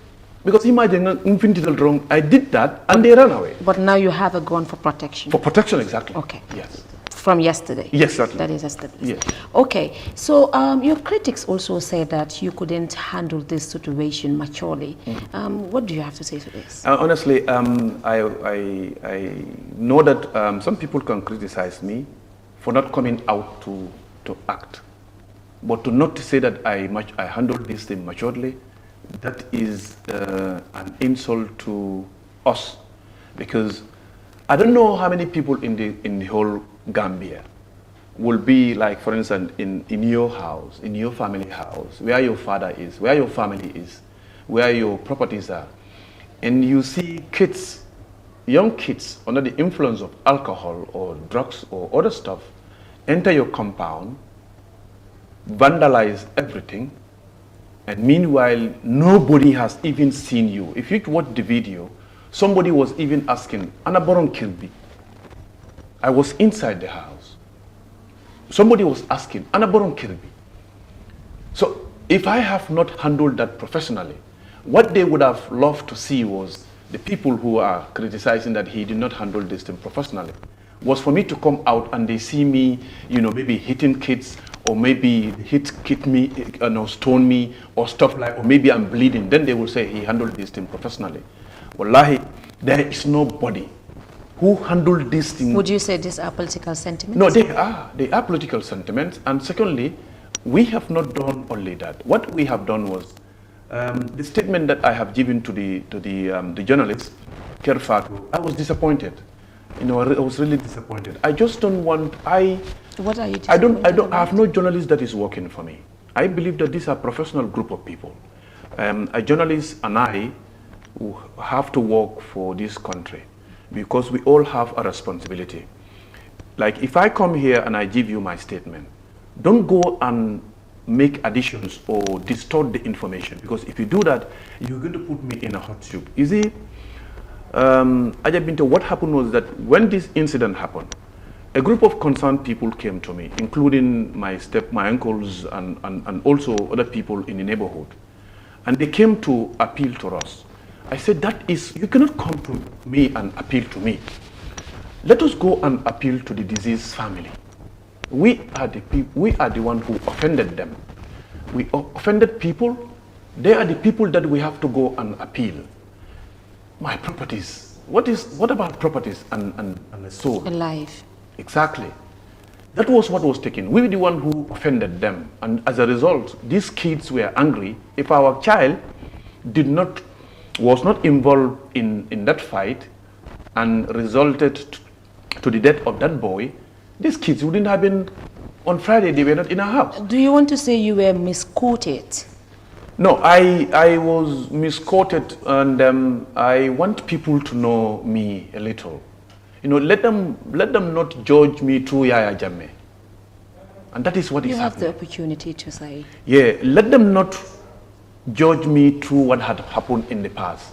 Because imagine infinitely wrong. I did that and they ran away. But now you have a gun for protection. For protection, exactly. Okay. Yes. From yesterday. Yes, certainly. That is established. Yes. Okay. So your critics also said that you couldn't handle this situation maturely. What do you have to say to this? Honestly, I know that some people can criticize me for not coming out to act, but to not say that I handled this thing maturely, that is an insult to us, because I don't know how many people in the whole Gambia will be like, for instance, in your house, in your family house, where your father is, where your family is, where your properties are, and you see kids, young kids under the influence of alcohol or drugs or other stuff enter your compound, vandalize everything, and meanwhile nobody has even seen you. If you watch the video, somebody was even asking, Anaboron Kilby. I was inside the house. Somebody was asking, Anaboron Kilby. So if I have not handled that professionally, what they would have loved to see was the people who are criticizing that he did not handle this thing professionally, was for me to come out and they see me, maybe hitting kids, or maybe hit me, stone me, or stuff like, or maybe I'm bleeding. Then they will say he handled this thing professionally. Wallahi, there is nobody who handled this thing. Would you say these are political sentiments? No, they are political sentiments. And secondly, we have not done only that. What we have done was the statement that I have given to the journalist, Kerfatu. I was disappointed. I was really disappointed. I just don't want. What are you? I have no journalist that is working for me. I believe that these are professional group of people. A journalist and I who have to work for this country, because we all have a responsibility. Like if I come here and I give you my statement, don't go and make additions or distort the information, because if you do that, you're going to put me in a hot soup. You see, Ajabinto, what happened was that when this incident happened, a group of concerned people came to me, including my uncles and also other people in the neighborhood. And they came to appeal to us. I said, you cannot come to me and appeal to me. Let us go and appeal to the deceased family. We are the one who offended them. We offended people. They are the people that we have to go and appeal. My properties. What about properties and a soul? A life. Exactly. That was what was taken. We were the one who offended them. And as a result, these kids were angry. If our child was not involved in that fight and resulted to the death of that boy, these kids wouldn't have been, on Friday, they were not in our house. Do you want to say you were misquoted? No, I was misquoted, and I want people to know me a little. let them not judge me through Yaya Jammeh. And that is what is happening. You have the opportunity to say. Yeah, let them not judge me through what had happened in the past.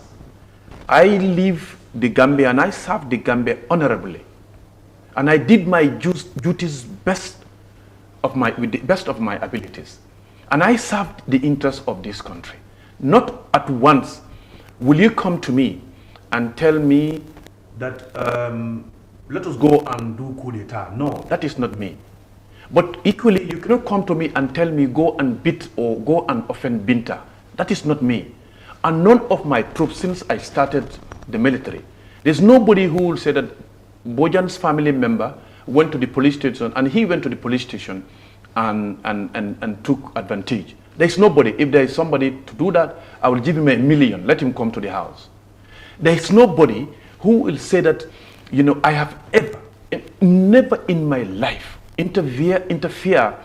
I live the Gambia and I served the Gambia honorably. And I did my duties with the best of my abilities. And I served the interests of this country. Not at once will you come to me and tell me that let us go and do coup d'etat. No, that is not me. But equally, you cannot come to me and tell me go and beat or go and offend Binta. That is not me. And none of my troops, since I started the military, there's nobody who will say that Bojang's family member went to the police station and he went to the police station and took advantage. There's nobody. If there is somebody to do that, I will give him $1 million. Let him come to the house. There's nobody who will say that, I have never in my life interfere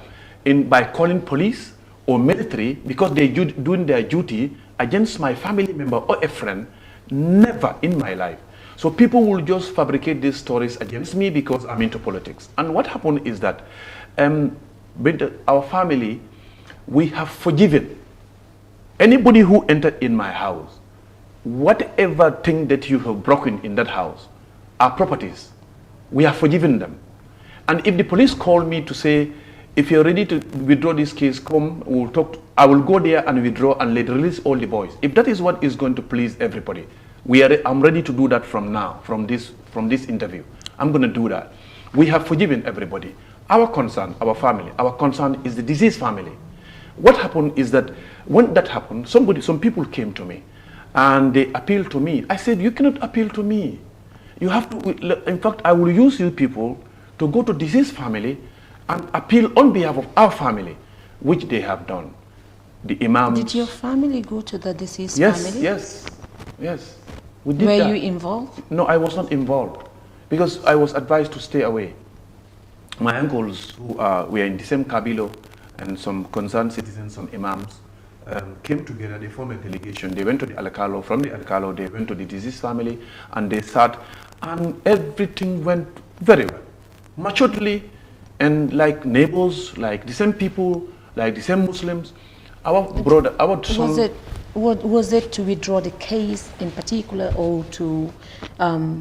by calling police or military because they're doing their duty against my family member or a friend. Never in my life. So people will just fabricate these stories against me because I'm into politics. And what happened is that our family, we have forgiven anybody who entered in my house. Whatever thing that you have broken in that house, our properties, we have forgiven them. And if the police call me to say, if you're ready to withdraw this case, come, we'll talk. I will go there and withdraw and release all the boys. If that is what is going to please everybody, I'm ready to do that from now, from this interview. I'm going to do that. We have forgiven everybody. Our concern, our family, our concern is the deceased family. What happened is that when that happened, some people came to me and they appealed to me. I said, you cannot appeal to me. You have to, in fact, I will use you people to go to deceased family and appeal on behalf of our family, which they have done. The imams. Did your family go to the deceased family? Yes. We did Were that. you involved? No, I was not involved because I was advised to stay away. My uncles, who were in the same Kabilo, and some concerned citizens, some imams, came together. They formed a delegation. They went to the Alakalo. From the Alakalo, they went to the deceased family, and they sat, and everything went very well, maturely, and like neighbors, like the same people, like the same Muslims. Our brother, our son. Was it to withdraw the case in particular, or to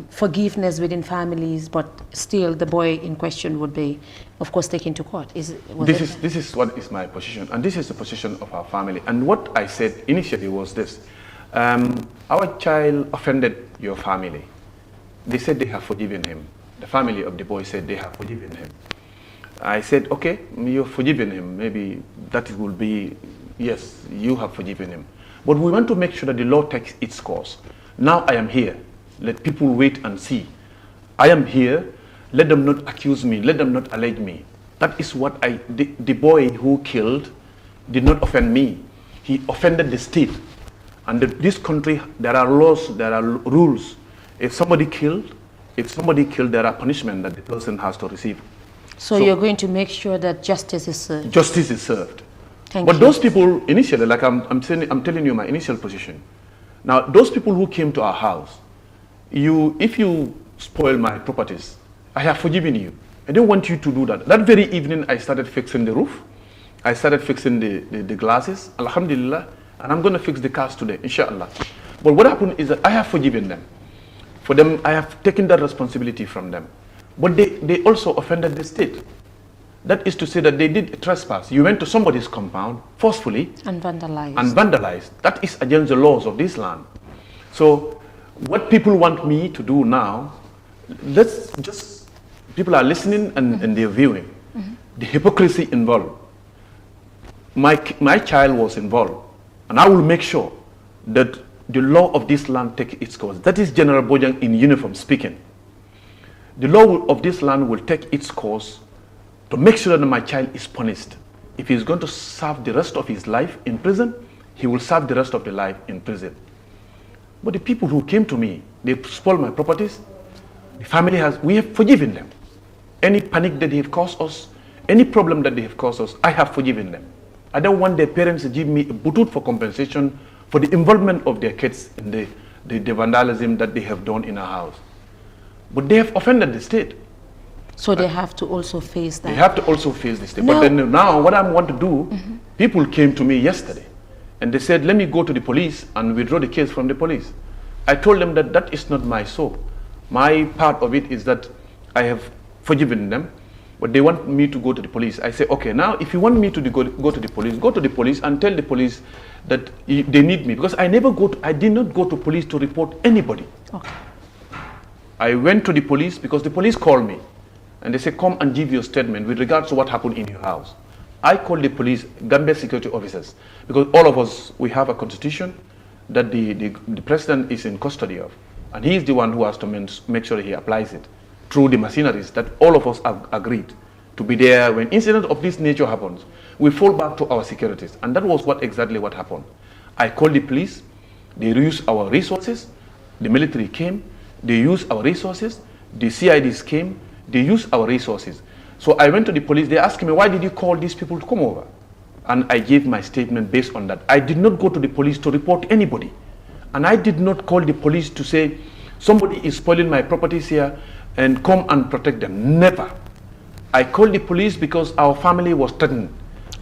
forgiveness within families, but still the boy in question would be, of course, taken to court? This is what is my position, and this is the position of our family. And what I said initially was this: our child offended your family. They said they have forgiven him. The family of the boy said they have forgiven him. I said, okay, you've forgiven him. Maybe that will be, yes, you have forgiven him. But we want to make sure that the law takes its course. Now I am here. Let people wait and see. I am here. Let them not accuse me. Let them not allege me. That is what the boy who killed did not offend me. He offended the state. And this country, there are laws, there are rules. If somebody killed, there are punishment that the person has to receive. So you're going to make sure that justice is served? Justice is served. Thank but you. Those people initially, like I'm telling you my initial position. Now, those people who came to our house, if you spoil my properties, I have forgiven you. I don't want you to do that. That very evening, I started fixing the roof. I started fixing the glasses, alhamdulillah, and I'm going to fix the cars today, inshallah. But what happened is that I have forgiven them. For them, I have taken that responsibility from them. But they also offended the state. That is to say that they did a trespass. You went to somebody's compound forcefully and vandalized. That is against the laws of this land. So what people want me to do now, people are listening and they're viewing. The hypocrisy involved. My child was involved, and I will make sure that the law of this land take its course. That is General Bojang in uniform speaking. The law of this land will take its course to make sure that my child is punished. If he's going to serve the rest of his life in prison, he will serve the rest of the life in prison. But the people who came to me, they spoiled my properties. The family we have forgiven them. Any panic that they have caused us, any problem that they have caused us, I have forgiven them. I don't want their parents to give me a butut for compensation for the involvement of their kids in the vandalism that they have done in our house. But they have offended the state. So they have to also face that. They have to also face the state. No. But then now what I want to do, people came to me yesterday and they said, let me go to the police and withdraw the case from the police. I told them that that is not my soul. My part of it is that I have forgiven them, but they want me to go to the police. I say, okay, now if you want me to go to the police and tell the police that they need me, because I did not go to police to report anybody. Okay. I went to the police because the police called me and they said, come and give your statement with regards to what happened in your house. I called the police, Gambia security officers, because all of us, we have a constitution that the president is in custody of. And he is the one who has to make sure he applies it through the machineries that all of us have agreed to be there. When incident of this nature happens, we fall back to our securities. And that was exactly what happened. I called the police, they used our resources, the military came, they used our resources, the CIDs came, they used our resources. So I went to the police, they asked me, why did you call these people to come over? And I gave my statement based on that. I did not go to the police to report anybody. And I did not call the police to say, somebody is spoiling my properties here and come and protect them. Never. I called the police because our family was threatened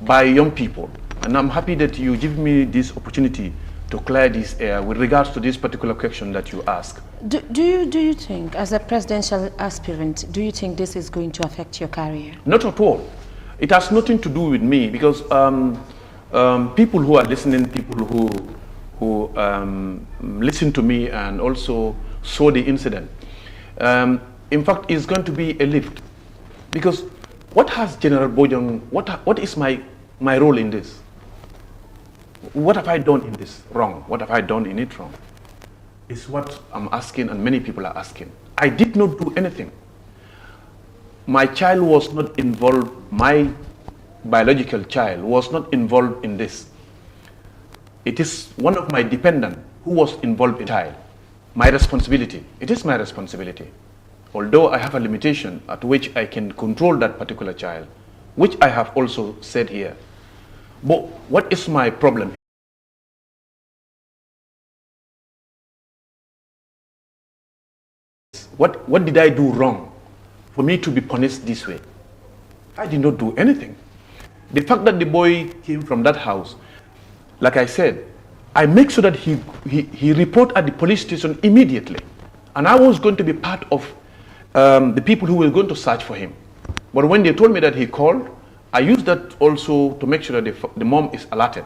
by young people. And I'm happy that you give me this opportunity to clear this air with regards to this particular question that you ask. Do you think, as a presidential aspirant, do you think this is going to affect your career? Not at all. It has nothing to do with me, because people who are listening, people who listen to me and also saw the incident, in fact, it's going to be a lift. Because what has General Bojang, what is my role in this? What have I done in this wrong? What have I done in it wrong? Is what I'm asking, and many people are asking. I did not do anything. My child was not involved, my biological child was not involved in this. It is one of my dependents who was involved in the child. My responsibility, it is my responsibility. Although I have a limitation at which I can control that particular child, which I have also said here. But what is my problem? What did I do wrong for me to be punished this way? I did not do anything. The fact that the boy came from that house, like I said, I make sure that he report at the police station immediately. And I was going to be part of the people who were going to search for him. But when they told me that he called, I used that also to make sure that the mom is alerted,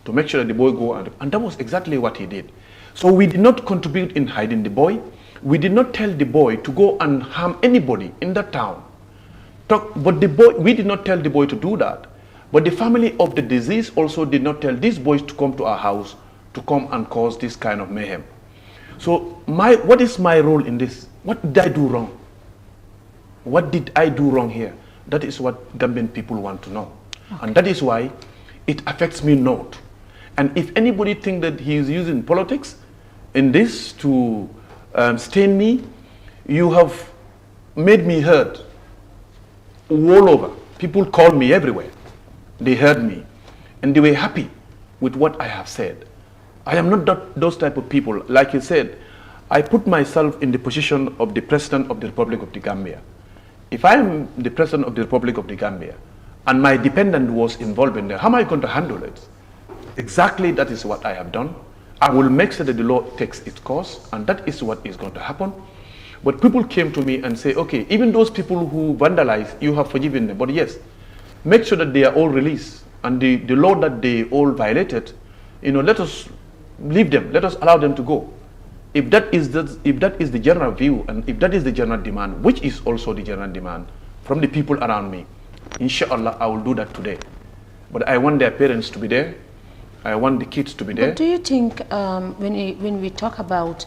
to make sure that the boy go, and that was exactly what he did. So we did not contribute in hiding the boy. We did not tell the boy to go and harm anybody in that town. But we did not tell the boy to do that. But the family of the deceased also did not tell these boys to come to our house to come and cause this kind of mayhem. So what is my role in this? What did I do wrong? What did I do wrong here? That is what Gambian people want to know. Okay. And that is why it affects me not. And if anybody thinks that he is using politics in this to stain me, you have made me heard all over. People called me everywhere. They heard me. And they were happy with what I have said. I am not those type of people. Like you said, I put myself in the position of the President of the Republic of the Gambia. If I am the President of the Republic of the Gambia and my dependent was involved in there, how am I going to handle it? Exactly that is what I have done. I will make sure that the law takes its course, and that is what is going to happen. But people came to me and say, okay, even those people who vandalized, you have forgiven them. But yes, make sure that they are all released. And the law that they all violated, let us leave them. Let us allow them to go. If that is the general view, and if that is the general demand, which is also the general demand from the people around me, inshallah, I will do that today. But I want their parents to be there. I want the kids to be there. But do you think when we talk about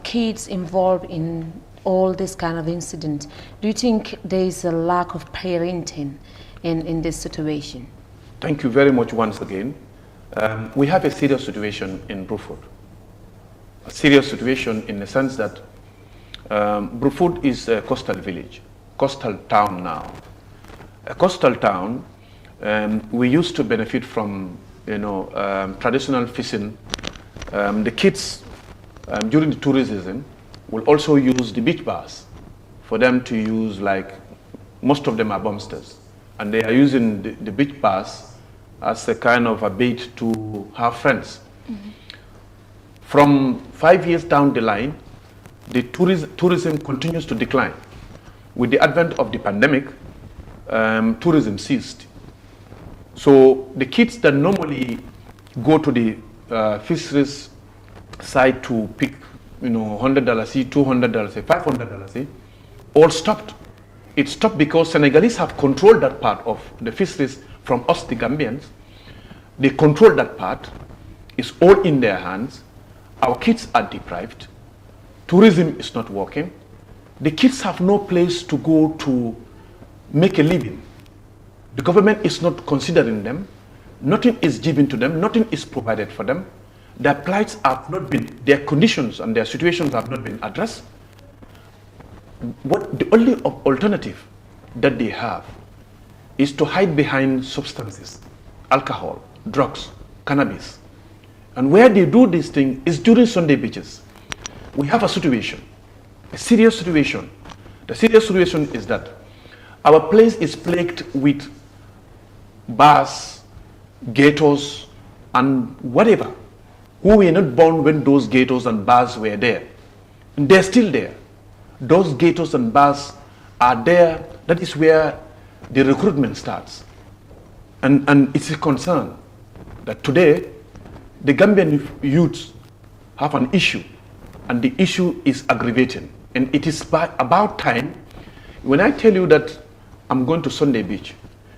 kids involved in all this kind of incident, do you think there is a lack of parenting in this situation? Thank you very much once again. We have a serious situation in Brufut. A serious situation in the sense that Brufut is a coastal village, coastal town now. A coastal town, we used to benefit from traditional fishing. The kids during the tourism, will also use the beach bars for them to use, like most of them are bumpsters. And they are using the beach bars as a kind of a bait to have friends. From 5 years down the line, the tourism continues to decline. With the advent of the pandemic, tourism ceased. So the kids that normally go to the fisheries site to pick, $100, $200, $500, all stopped. It stopped because Senegalese have controlled that part of the fisheries from us, the Gambians. They control that part. It's all in their hands. Our kids are deprived. Tourism is not working. The kids have no place to go to make a living. The government is not considering them. Nothing is given to them. Nothing is provided for them. Their plights have not been, their conditions and their situations have not been addressed. What the only alternative that they have is to hide behind substances, alcohol, drugs, cannabis. And where they do this thing is during Sunday beaches. We have a situation, a serious situation. The serious situation is that our place is plagued with bars, ghettos, and whatever, who were not born when those ghettos and bars were there. And they're still there. Those ghettos and bars are there. That is where the recruitment starts. And it's a concern that today the Gambian youths have an issue, and the issue is aggravating. And it is about time. When I tell you that I'm going to Sunday Beach,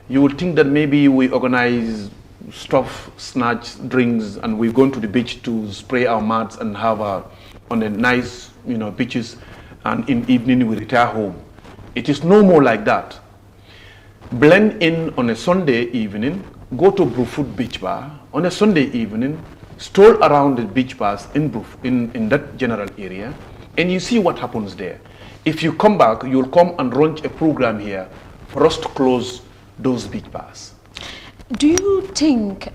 you will think that maybe we organize stuff, snatch, drinks, and we're going to the beach to spray our mats and have on a nice, beaches, and in evening we retire home. It is no more like that. Blend in on a Sunday evening, go to Brufut Beach Bar on a Sunday evening, stroll around the beach bars in that general area, and you see what happens there. If you come back, you'll come and launch a program here for us to close those beach bars. Do you think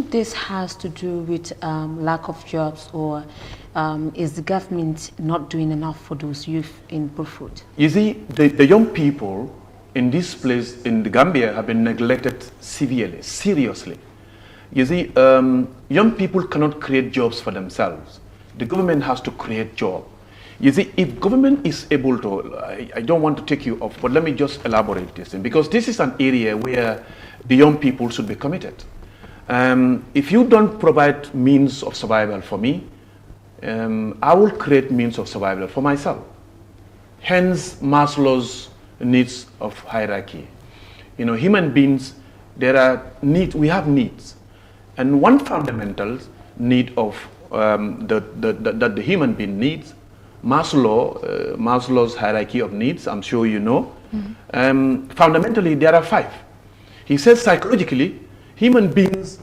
this has to do with lack of jobs, or is the government not doing enough for those youth in Brufut? You see, the young people in this place in the Gambia have been neglected severely, seriously. You see, young people cannot create jobs for themselves. The government has to create jobs. You see, if government is able to, I don't want to take you off, but let me just elaborate this, because this is an area where the young people should be committed. If you don't provide means of survival for me, I will create means of survival for myself. Hence, Maslow's needs of hierarchy. Human beings, there are needs, we have needs. And one fundamental need of that the human being needs, Maslow's hierarchy of needs, I'm sure you know. Fundamentally, there are 5. He says psychologically, human beings,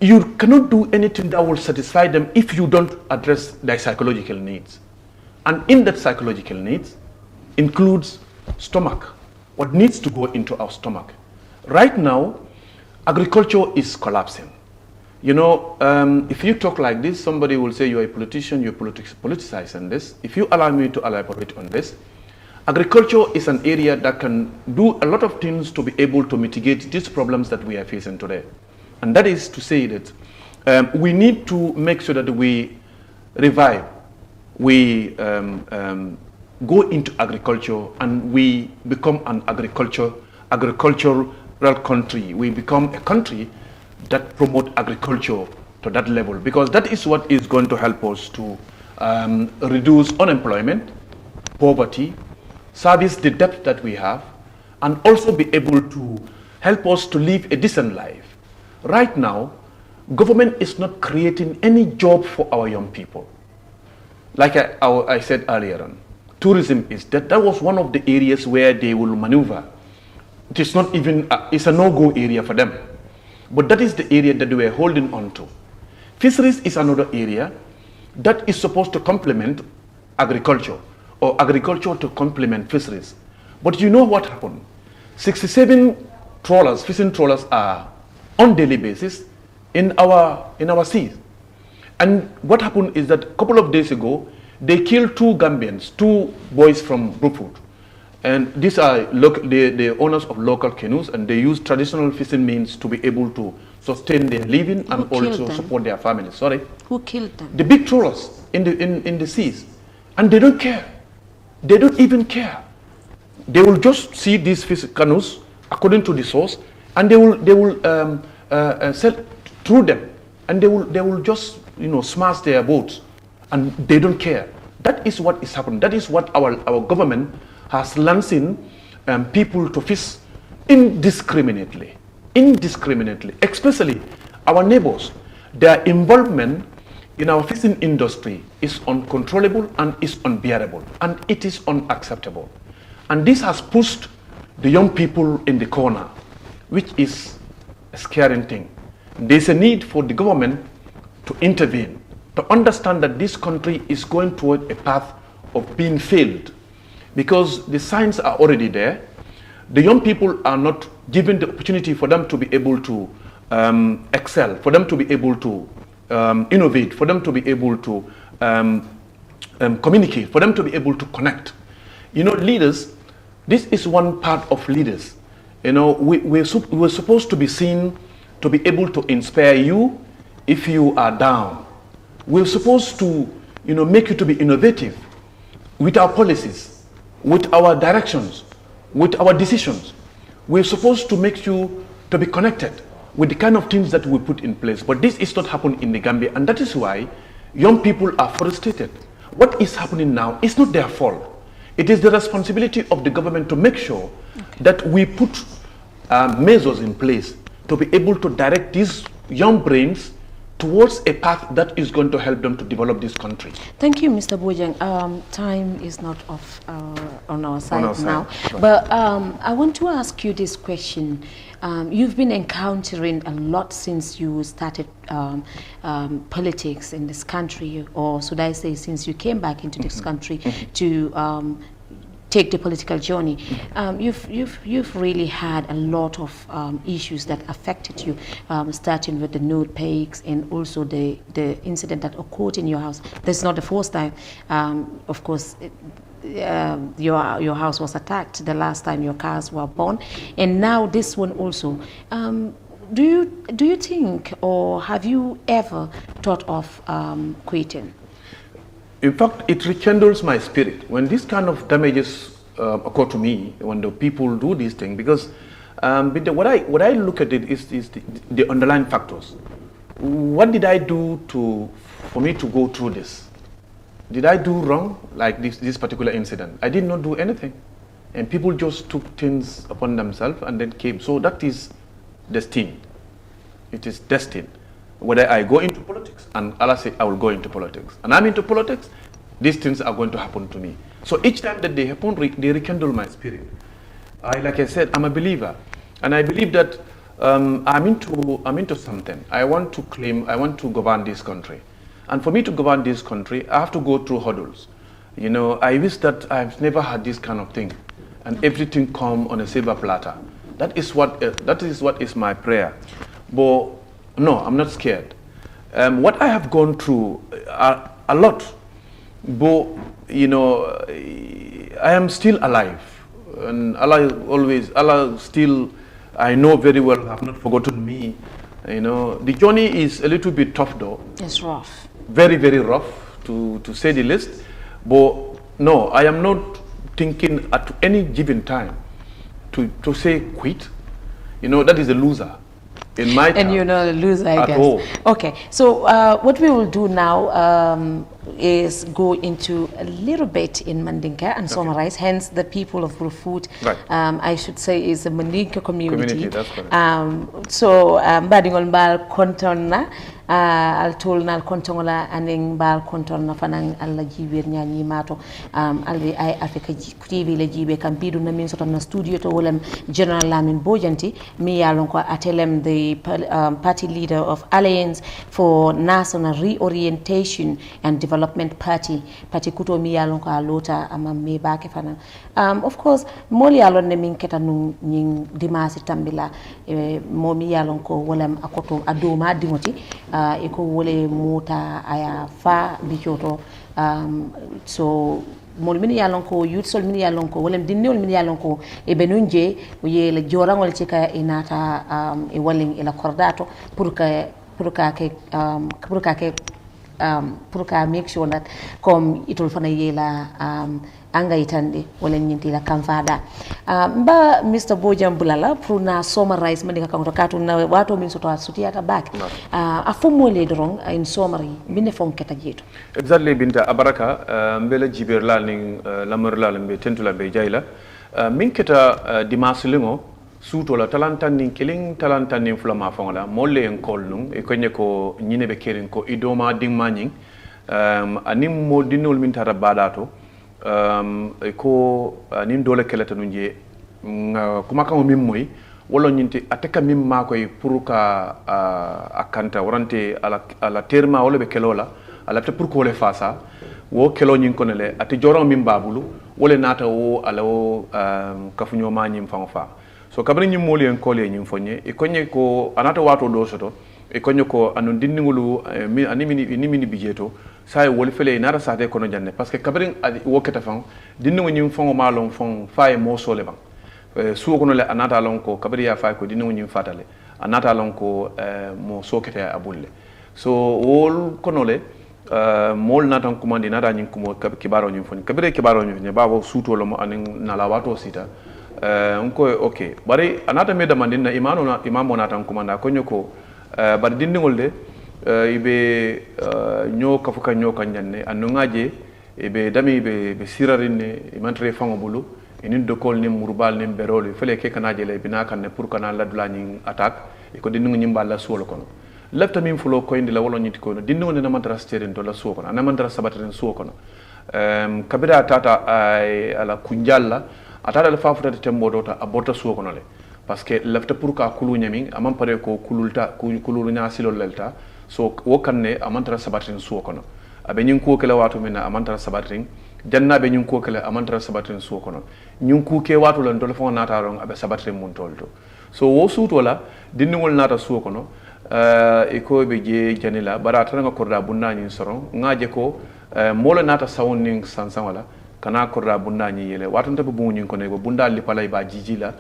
you cannot do anything that will satisfy them if you don't address their psychological needs. And in that psychological needs includes stomach, what needs to go into our stomach. Right now, agriculture is collapsing. If you talk like this, somebody will say you're a politician, you're politicizing this. If you allow me to elaborate on this, agriculture is an area that can do a lot of things to be able to mitigate these problems that we are facing today. And that is to say that we need to make sure that we revive, we go into agriculture, and we become an agricultural country. We become a country that promote agriculture to that level, because that is what is going to help us to reduce unemployment, poverty, service the debt that we have, and also be able to help us to live a decent life. Right now, government is not creating any job for our young people. Like I said earlier on, tourism is that was one of the areas where they will maneuver. It is not even, it's a no-go area for them. But that is the area that they were holding on to. Fisheries is another area that is supposed to complement agriculture, or agriculture to complement fisheries. But you know what happened? 67 trawlers, fishing trawlers, are on daily basis in our seas. And what happened is that a couple of days ago, they killed 2 Gambians, 2 boys from Brookwood. And these are the owners of local canoes, and they use traditional fishing means to be able to sustain their living and also support their families. Sorry? Who killed them? The big trawlers in the seas. And they don't care. They don't even care. They will just see these fish canoes according to the source, and they will sail through them, and they will just smash their boats, and they don't care. That is what is happening. That is what our government has licensed people to fish indiscriminately, especially our neighbors. Their involvement in our fishing industry is uncontrollable and is unbearable, and it is unacceptable. And this has pushed the young people in the corner, which is a scary thing. There's a need for the government to intervene, to understand that this country is going toward a path of being failed, because the signs are already there. The young people are not given the opportunity for them to be able to excel, for them to be able to innovate, for them to be able to communicate, for them to be able to connect. Leaders, this is one part of leaders. We're supposed to be seen to be able to inspire you if you are down. We're supposed to, make you to be innovative with our policies, with our directions, with our decisions. We're supposed to make you to be connected with the kind of things that we put in place. But this is not happening in the Gambia, and that is why young people are frustrated. What is happening now is not their fault. It is the responsibility of the government to make sure that we put measures in place to be able to direct these young brains towards a path that is going to help them to develop this country. Thank you, Mr. Bojang. Time is not off on our side now, sure. But I want to ask you this question. You've been encountering a lot since you started politics in this country, or should I say since you came back into this country to take the political journey. You've really had a lot of issues that affected you, starting with the nude pics and also the incident that occurred in your house. This is not the first time. Of course, your house was attacked the last time your cars were burned, and now this one also. Do you think, or have you ever thought of quitting? In fact, it rekindles my spirit when these kind of damages occur to me, when the people do these things, because what I look at it is the underlying factors. What did I do for me to go through this? Did I do wrong, like this particular incident? I did not do anything, and people just took things upon themselves and then came. So that is destined. It is destined. Whether I go into politics, and Allah said I will go into politics, and I'm into politics, these things are going to happen to me. So each time that they happen, they rekindle my spirit. Like I said, I'm a believer, and I believe that I'm into something. I want to govern this country, and for me to govern this country, I have to go through hurdles. I wish that I've never had this kind of thing, and everything come on a silver platter. That is what is my prayer. But no, I'm not scared. What I have gone through are a lot, but I am still alive, and Allah still, I know very well, have not forgotten me. The journey is a little bit tough though. It's rough. Very, very rough, to say the least. But no, I am not thinking at any given time to say quit. That is a loser. In my and you're not a loser, I guess. All. Okay, so what we will do now is go into a little bit in Mandinka and summarize. Hence, the people of Brufut, right. I should say, is a Mandinka community. That's correct. So, badingol bal kontonna al tolnal kontongola aning bal kontonna fanang alla jibir nyani mato alde ay Africa TV la jibe kam bidu na min sotam na studio to wolem General Lamin Bojanti mi yalon ko atelem the party leader of Alliance for National Reorientation and Development Development Party kuto mi yalon ko alota ama me bake fana of course moli yalon ne min keta nu nyin dimasi tambila mo mi yalon ko wolam akoto adoma dimoti e ko wole mota aya fa bijoto so mol min yalon ko youth sol min yalon ko wolam dinnol min yalon ko e benunje o yele jorangol ci ka inata e walling ila kordato pour ka make sure that comme itol fana yela anga itande wala nyinti la kamfada mba Mr. Bojang bulala pour na summarize mani ka katu na wato min soto sutiata back afumo le dorong in summary bine fon keta jeto exactly binta abaraka mbele jiber la ning lamar la mbe tentula be jayla min keta dimaslingo suto la talantan nin killing talantan nin flama fonga molle en kolnum e konye ko nyine be kerin ko idoma dingma nyin anim mo dinol min tara badato ko nin dole kelata nunje kuma kan min moy wala nyinti ateka min ma koy pour ka akanta warante ala terma wala be kelola ala te pour ko le fasa wo kelo nyin konele ati joron min babulu wala nata wo ala wo kafunyo ma nyim fa so kabri nyim moli en kolé nyim fonye e konye ko anata wato do soto e konye ko anon dindingulu ni mini bijeto say wol fele nara sate kono janne parce que kabri wo keta fan dindingu nyim fongo malon fon faye mo sole ban suwo kono le anata lon ko kabri ya fay ko dindingu nyim fatale anata lon ko mo sokete abulle so wol kono le mol natan commande nata nyim kumo kibaro nyim fonye kabri kibaro nyim babo suto lo mo anin nala wato sita onko okay bari anata me demandin na imamo natan commanda ko nyoko bari dindingol de ibe nyo kafuka nyo kanyanne anu ngaje ibe dami be sirarinne imantre fango bulu inin dokol ni murbal ni berol fele ke kanaje le bina kanne pour kana ladula ni attaque e ko dindingo nyimba la suolo kono lefta min fulo ko indi la wolo nyiti ko dindingo ne namantara sterin to la suo kono namantara sabatren suo kono kabira tata ala kunjalla atara le fafuta tembo dota abota suo kono le parce que lefta pour ka kulu nyami amam pare ko kululu nya silol lelta so wo kanne amantara sabatrin suo kono abe nyin ko kala watu mena amantara sabatrin janna be nyin ko kala amantara sabatrin suo kono nyin ku ke watu lan to le fon nata ron abe sabatrin mun tolto so wo suto la dinningol nata suo kono e ko be je janila barata nga korda bunna nyin soron ngaje ko molo nata sawning sansan wala kana korda bunda nyi yele watanta bu bunyi ko ne go bunda li palay ba jijila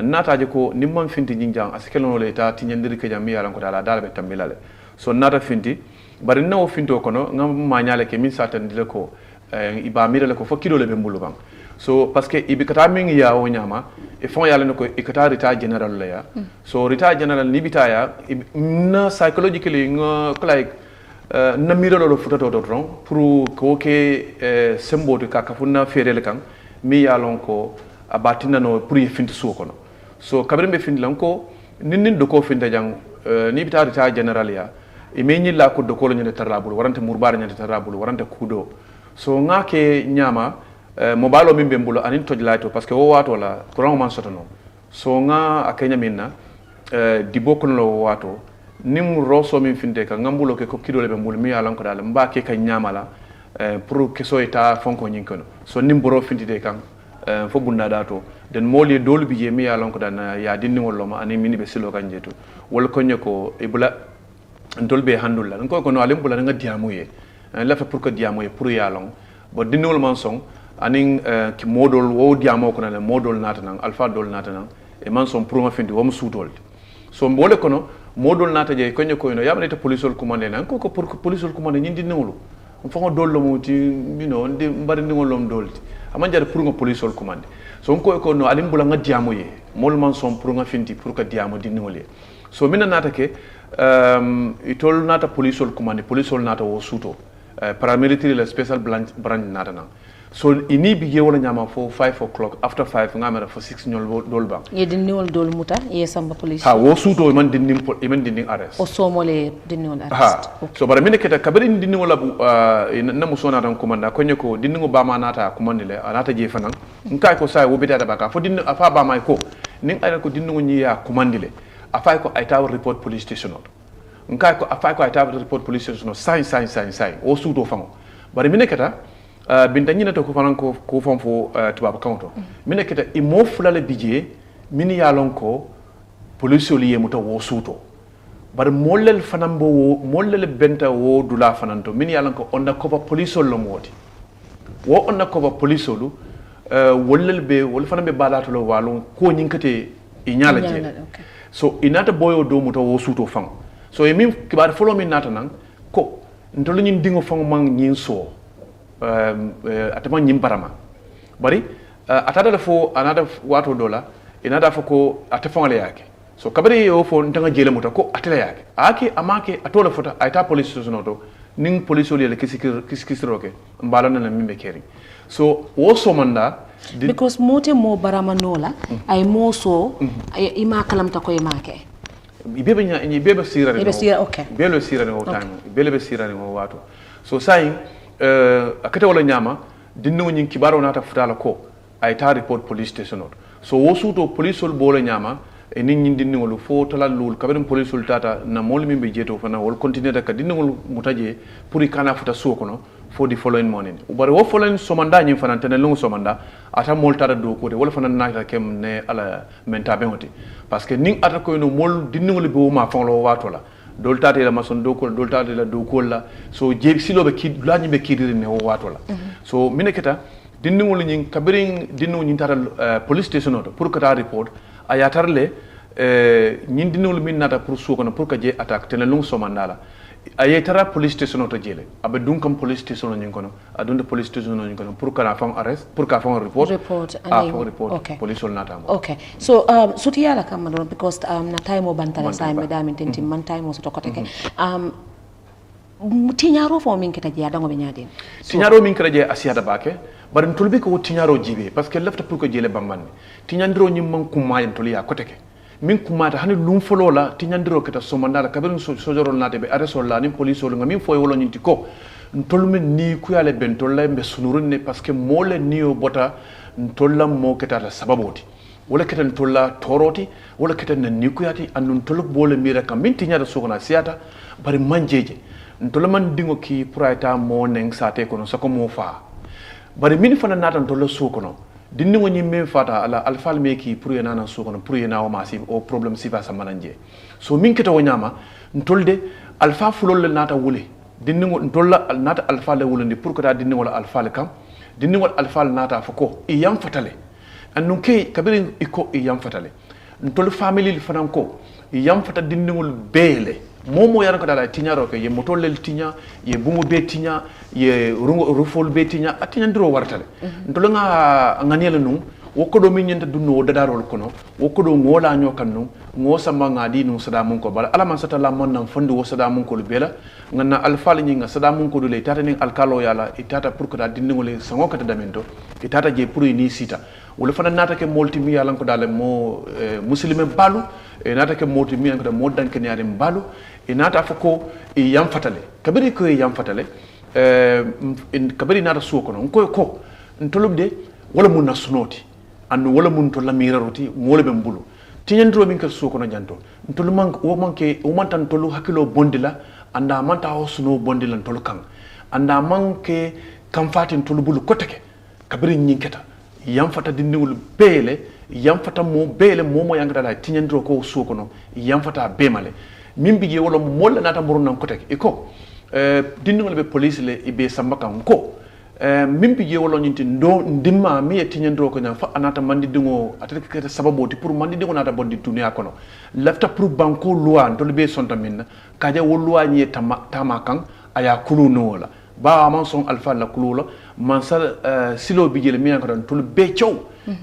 nata je ko nimman finti jinjang askelono le ta tinyandiri ke jam yalan ko dala dalbe tambilale so nata finti bari nawo finto kono ngam ma nyale ke min satan dile ko iba mirale ko fo kilo le be mbulu bang so parce que ibi kata min ya o nyama e fon yalla ne ko e kata rita general la ya so rita general ni bitaya na psychologically ko like na miralo lo futato do ron pour ko ke sembo de kaka funna ferele kan mi yalon ko abatina no pour finti suo kono so kabrembe finti lan ko nin do ko finta jang ni bitari ta general ya e me nyilla ko do ko lo nyande tarabul warante murbar nyande tarabul warante kudo so ngake nyama mo balo min bembulo anin tojlaito parce que wo wato la courant man sotono so nga akenya minna di bokon lo wato nim roso min finte ka ngambulo ke ko kidole be mbul mi yalan ko dal mbake ka nyamala pour que so eta fonko nyinkono so nim boro fintide kan fo bunda dato den moli dolu bi je mi yalan ko dan ya dinni wollo ma ani mini be silo kan jeto wol ko nyako ibula ndolbe handulla ko no alim bula nga diamuye la fa pour que diamuye pour yalon bo dinni wol man song anin ki modol wo diamo ko na modol natanan alpha dol natanan e man son pour ma findi wo musutol so mbole kono modol nata je konyo koyno yamane polisol commandé nan ko pour polisol commandé nyindi newlu fongo dollo muti mino ndi mbari ngolom dolti amanjare pour nga polisol commandé so ko no alim bula nga diamo ye mol man son pour nga finti pour que diamo di ngolé so mina nata ke itol nata polisol commandé polisol nata wo suto paramilitary la special branch nata nan so ini bige wala nyama fo 5 o'clock after 5 ngamara fo 6 nyol dol ba ye dinniwol dol muta ye samba police ha wo suto man dinning arrest o somole dinniwol arrest okay. So bara mine keta kabari dinniwol abu na musona tan komanda konye ko dinningo ba ma nata komandile anata je fanan nka ko sai wo betata baka fo dinni afa ba mai ko nin ay ko dinningo nyi ya komandile afa ko ay taw report police station nka ko afa ko ay taw report police station sai o suto fango bari mine keta binta nyina to ko fanan ko fon fo tuba kanto mine keta i mo fulale bije mini yalon ko police oli yemuta wo suto bari mollel fanan bo mollel benta wo dula fanan to mini yalon ko onna ko police lo moti wo onna ko police lu wollel be wol fanan be balato lo walon ko nyinkate i nyala je so inata boyo do muta wo suto fang so e min kibar follow min nata nan ko ntolu nyin dingo fang mang nyin so atama nyin barama bari atada fo anada wato dola inada fo ko atafangale yake so kabari yo fo ntanga jele muta ko atela yake ake amake atola fota aita police station to ning police oli le kisikisiroke mbalana na mimbe keri so wo so manda because mote mo barama nola ay mo so ima kalamta ko imake ibebe nya ibebe sira ni okay belo sira ni time bele be sira ni wato so sai akata wala nyama dinno nyin kibaro nata futala ko ay ta report police station so wo suto police ol bolo nyama e nin nyin dinno lu fo tala lul kabem police ol tata na mol mimbe jeto fana wol continue da ka dinno mutaje pour kana futa so kono for the following morning ubare wo following somanda nyin fana tane lungu somanda ata mol tata do ko de wala fana na kem ne ala menta benoti parce que ning ata ko no mol dinno le be ma fon lo wato la dol tata la mason do ko dol tata la do ko la so je silo be kid la nyimbe kidiri ne wo wato la so mineketa dinno le nyin kabirin dinno nyin tata police station to pour que ta report aya tarle nyin dinno le min nata pour so ko pour que je attaque tane lungu somanda la ayetara police station to jele abe dunkam police station nyin kono adunde police station nyin kono pour ka fam arrest pour ka fam report report okay. police ol nata okay so suti yala kam don because na time o bantala sai me dami tenti man time o so to koteke tinyaro fo min kita je adango be nyaade tinyaro min kala je asiata bake bar ntulbi ko tinyaro jibe parce que lefta pour ko jele bamman tinyandro nyim man kuma en toliya koteke min kumata hani lum folo la tinyandiro keta somandala kabirun sojoro nate be aresol la ni police ol ngamin foy wolo nyinti ko ntolmen ni kuyale ben tolla be sunurune parce que mole niyo bota ntolla mo keta la sababoti wala keta ntolla toroti wala keta ni kuyati andun toluk bole mira kam min tinyada sokona siata bari manjeje ntolla man dingo ki praita mo neng sate kono sako mo fa bari min fana nata ntolla sokono dinni ngoni men fata ala alfal meki pour yana nan so kono pour yana o masi o problem sifa sa mananje so min keto nyama ntolde alfa fulol nata wule dinni ngo ntolla nata alfa le wulande pour que ta dinni wala alfa le kam dinni wala alfa nata fako e yam fatale annun kay kabirin iko e yam fatale ntol family fanan ko e yam fata dinni ngol bele momo yaran ko dala tinyaro ke ye motollel tinya ye bungo be tinya ye rufol be tinya atinya ndiro wartale ntolo nga nganiele nu wokodo min nyenta dunno dadarol kono wokodo ngola nyokan nu ngo sama ngadi nu sada mun ko bala ala man sata la mon nan fondi wo sada mun ko bela nganna alfal nyi nga sada mun ko le tata ning alkalo yala itata pour que da dindingole sango kata damento itata je pour ni sita wala fana nata ke molti mi yalan ko dale mo muslime balu e nata ke molti mi ko da mo danke nyaade balu e nata fako e yam fatale kabiri ko e yam fatale kabiri nata suko non ko ntolubde wala mun nasunoti andu wala mun to lamiraroti ngole be mbulu tinyandro min ka suko no janto ntolu man o manke o mantan tolu hakilo bondila anda manta o suno bondila tolu kan anda manke kam fatin tolu bulu koteke kabiri nyinketa yam fata dindiwul bele yam fata mo bele momo yangata la tinyandro ko suko no yam fata bemale min bigi wala mo la nata murun nan koteke e ko dindiwul be police le ibe sambaka ko min bigi wala nyinti ndo ndimma mi e tinyandro ko nyam fa anata mandi dingo atata kete sababoti pour mandi dingo nata bondi dunia kono lafta pour banko loi to be sonta minna kaja wo loi nyi tama kan aya kulu no wala ba man son alpha la kulu man sal silo bigi le mi an ko to be chow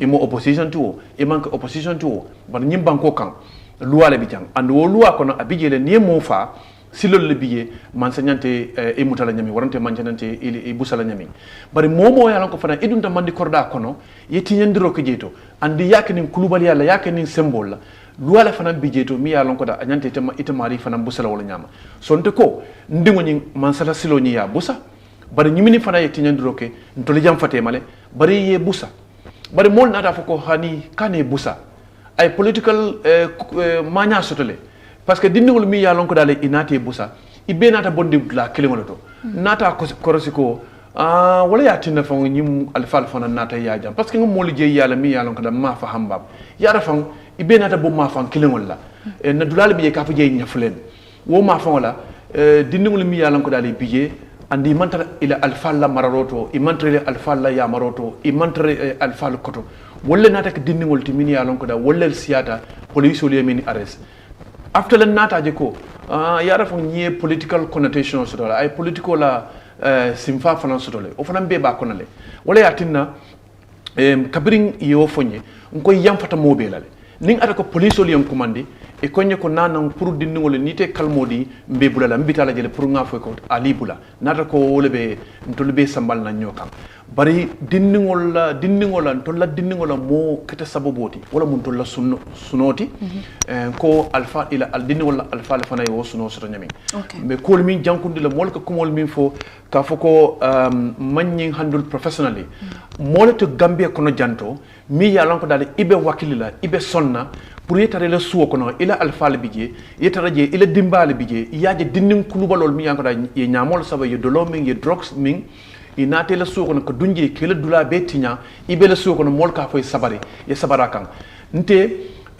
e mo opposition to e man ko opposition to ban nyim banko kan loi le bijang and wo loi kono abigi le ni mo fa silol le biye man sañante e mutala nyami warante man janante e busala nyami bari momo yalla ko fana edunta mandi korda kono yeti nyandiro ko jeto andi yakini kulubali yalla yakini symbole la luwala fana bijeto mi yalla ko da nyante itamari fana busala wala nyama sonte ko ndingo nyi man sala silo nyi ya busa bari nyimini fana yeti nyandiro ke ntoli jam fate male bari ye busa bari mol nata fako hani kane busa ay political manya sotole parce que dindingol mi yalon ko dale inati busa ibe nata bondi la kelingol to nata korosiko wala ya tinna fa nyim alfal fa nata ya jam parce que ngam moli je yalla mi yalla ko da ma fa hambab ya da fa ibe nata bo ma fa kilingol la na dulal bi ka fa je nyafulen wo ma fa wala dindingol mi yalla ko dali bije andi mantra ila alfal la mararoto i mantra ila alfal la ya maroto i mantra alfal koto wala nata ke dindingol ti min yalla ko da wala siata police oli min arrest after la nata je ko ya da fa nyi political connotation so ay political la simfa fana sotole o fana be ba konale wala yatinna kabirin yo fonye nko yamfata mobile ning ata ko police oli yam commandi e konye ko nanan pour dinningol nite kalmodi mbe bulala mbitala jele pour nga fo ko ali bula nata ko wolebe ntolbe sambal na nyokam bari dinningol la tolla dinningol mo kete saboboti wala mun tolla sunoti ko alfa ila al dinningol alfa la fana yo suno soto nyami me ko min jankundi la mol ko kumol min fo ka foko manning handle professionally mol to gambia kono janto mi ya lanko dal ibe wakilila ibe sonna pour yetare le suwo kono ila alfa le bije yetare je ila dimbale bije yaaje dinning kulubalol mi yanko da ye nyamol saba ye dolo min ye drugs min inate la suwo kono ko dunje kele dula betinya ibe la suwo kono mol ka foy sabari ye sabara kan nte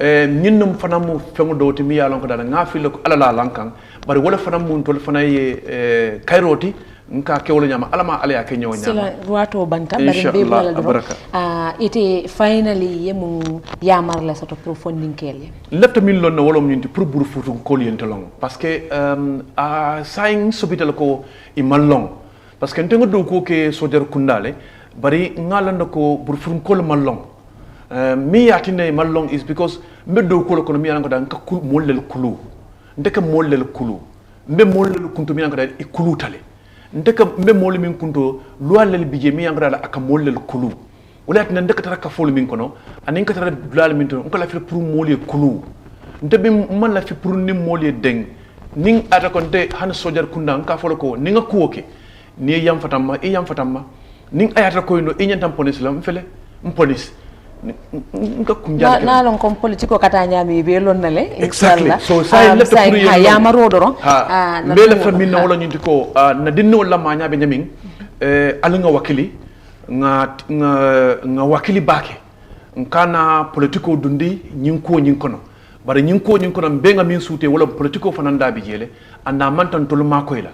ñinnum fanamu fengu dowti mi ya lanko dal ngafil ko alala lankan bari wala fanamu tol fanaye kayroti nka kewlo nyama alama ala ya kenyo nyama sila wato banta bari be bala do ite finally yemu yamar la soto profounding kele lefta min lon no wolom nyinti pour buru futu ko yente long parce que saing sobital ko i mallong parce que ntengo do ko ke soder kundale bari ngalanda ko buru futu ko mallong mi yatine mallong is because mbe do ko mi yango dan ka kul mollel kulu ndeka mollel kulu mbe mollel kuntu mi yango dan i kulu tale ndeka mbe moli min kunto luwalel bije mi yangra la aka molel kulu wala tan ndeka taraka fol min kono anin ka tara dulal min ton ko la fi pour moli kulu ndebe man la fi pour ni moli deng ning ata konte han sojar kunda ka fol ko ninga kuoke ni yam fatamma ning ayata ko no inyantam police la mfele police nka kunjal na lon kom politiko kata nyami be lon nale exactly so say left pour ya marodo ron be la fa min no wala nyinti ko na dinno la ma nyaabe nyamin al nga wakili nga wakili bake nkana politiko dundi nyinko kono bare nyinko kono be nga min suute wala politiko fananda bi jele anda mantan tolu makoyla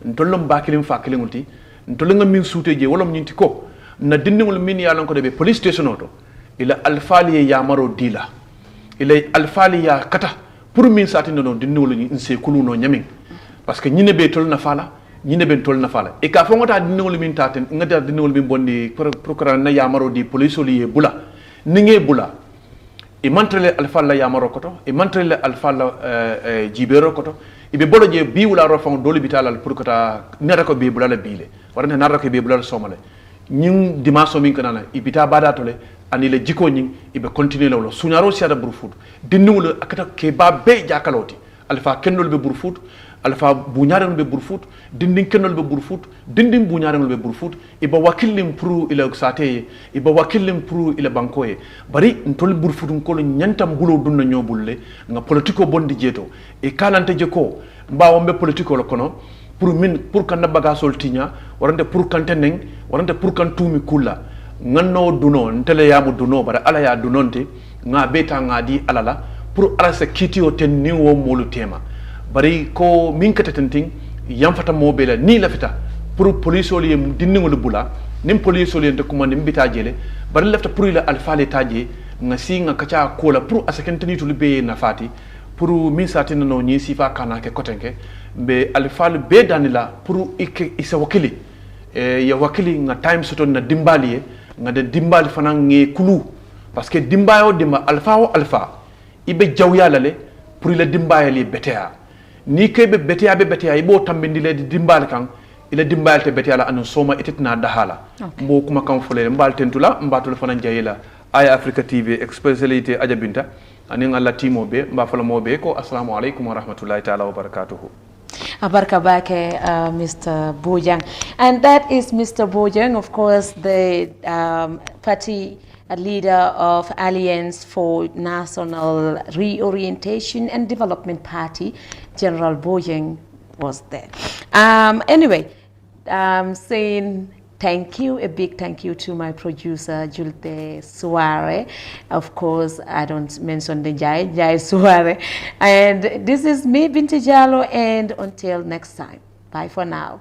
ntolum bakilim fa kilingulti ntolu nga min suute je wala nyinti ko na dinno min ya lon ko de police station auto ila alfali ya maro dila ila alfali ya kata pour min satinde non dinno ni inse kulu no nyamin parce que ñine be tol na fala ñine be tol na fala e ka fo ngata dinno min taten ngata dinno min bondi procureur na ya maro di police oli bula ninge bula e mantrele alfala ya maro koto e mantrele alfala jibero koto e be bolo je bi wala ro fon doli bitalal pour kata nera ko be bula la bile warane narra ko be bula somale ñing dimaso min kanana ibita bada tole ani le jiko ñing ibe continuer lawlo suñaro siada burfut dinnulo akata ke ba be jakaloti alfa kennol be burfut alfa buñaran be burfut dindin kennol be burfut dindin buñaran be burfut iba wakilim pro ila sate iba wakilim pro ila bankoye bari ntol burfutun ko nyantam bulo dunna nyobulle nga politiko bondi jeto e kalante je ko mbawo be politiko lo kono pour kan baga sol tinya warante pour kan teneng warante pour kan tumi kula nganno duno ntele yamu duno bara ala ya dunonte nga beta nga di alala pour ala se kitio ten ni wo molu tema bari ko min katatenting yam fata mobile ni la fita pour police oli dinningol bula nim police oli te commande mbita jele bari lafta pour ila alfale taje nga si nga kacha kola pour asakenteni to libe na fati pour min satina no ni sifa kana ke kotenke be alfal be danila pour isa wakili ya wakili nga time soto na dimbali nga de dimbali fana nge kulu parce que dimbayo dimba alfa ibe jawya lale pour le dimbaye li betea ni kebe betea ibo tambindi le dimbali kan ila dimbali te betea la anu soma itetna dahala mbo kuma kan fule mbal tentula mbatul fana jayila aya Africa TV spécialité ajabinta anin alla timo be mba fala mo be ko assalamu alaikum wa rahmatullahi ta'ala wa barakatuh. Abarka Bake, Mr. Bojang. And that is Mr. Bojang, of course, the party leader of Alliance for National Reorientation and Development Party. General Bojang was there. Anyway, saying thank you, a big thank you to my producer, Julte Suare. Of course, I don't mention the Jai Suare. And this is me, Binti Jalo, and until next time. Bye for now.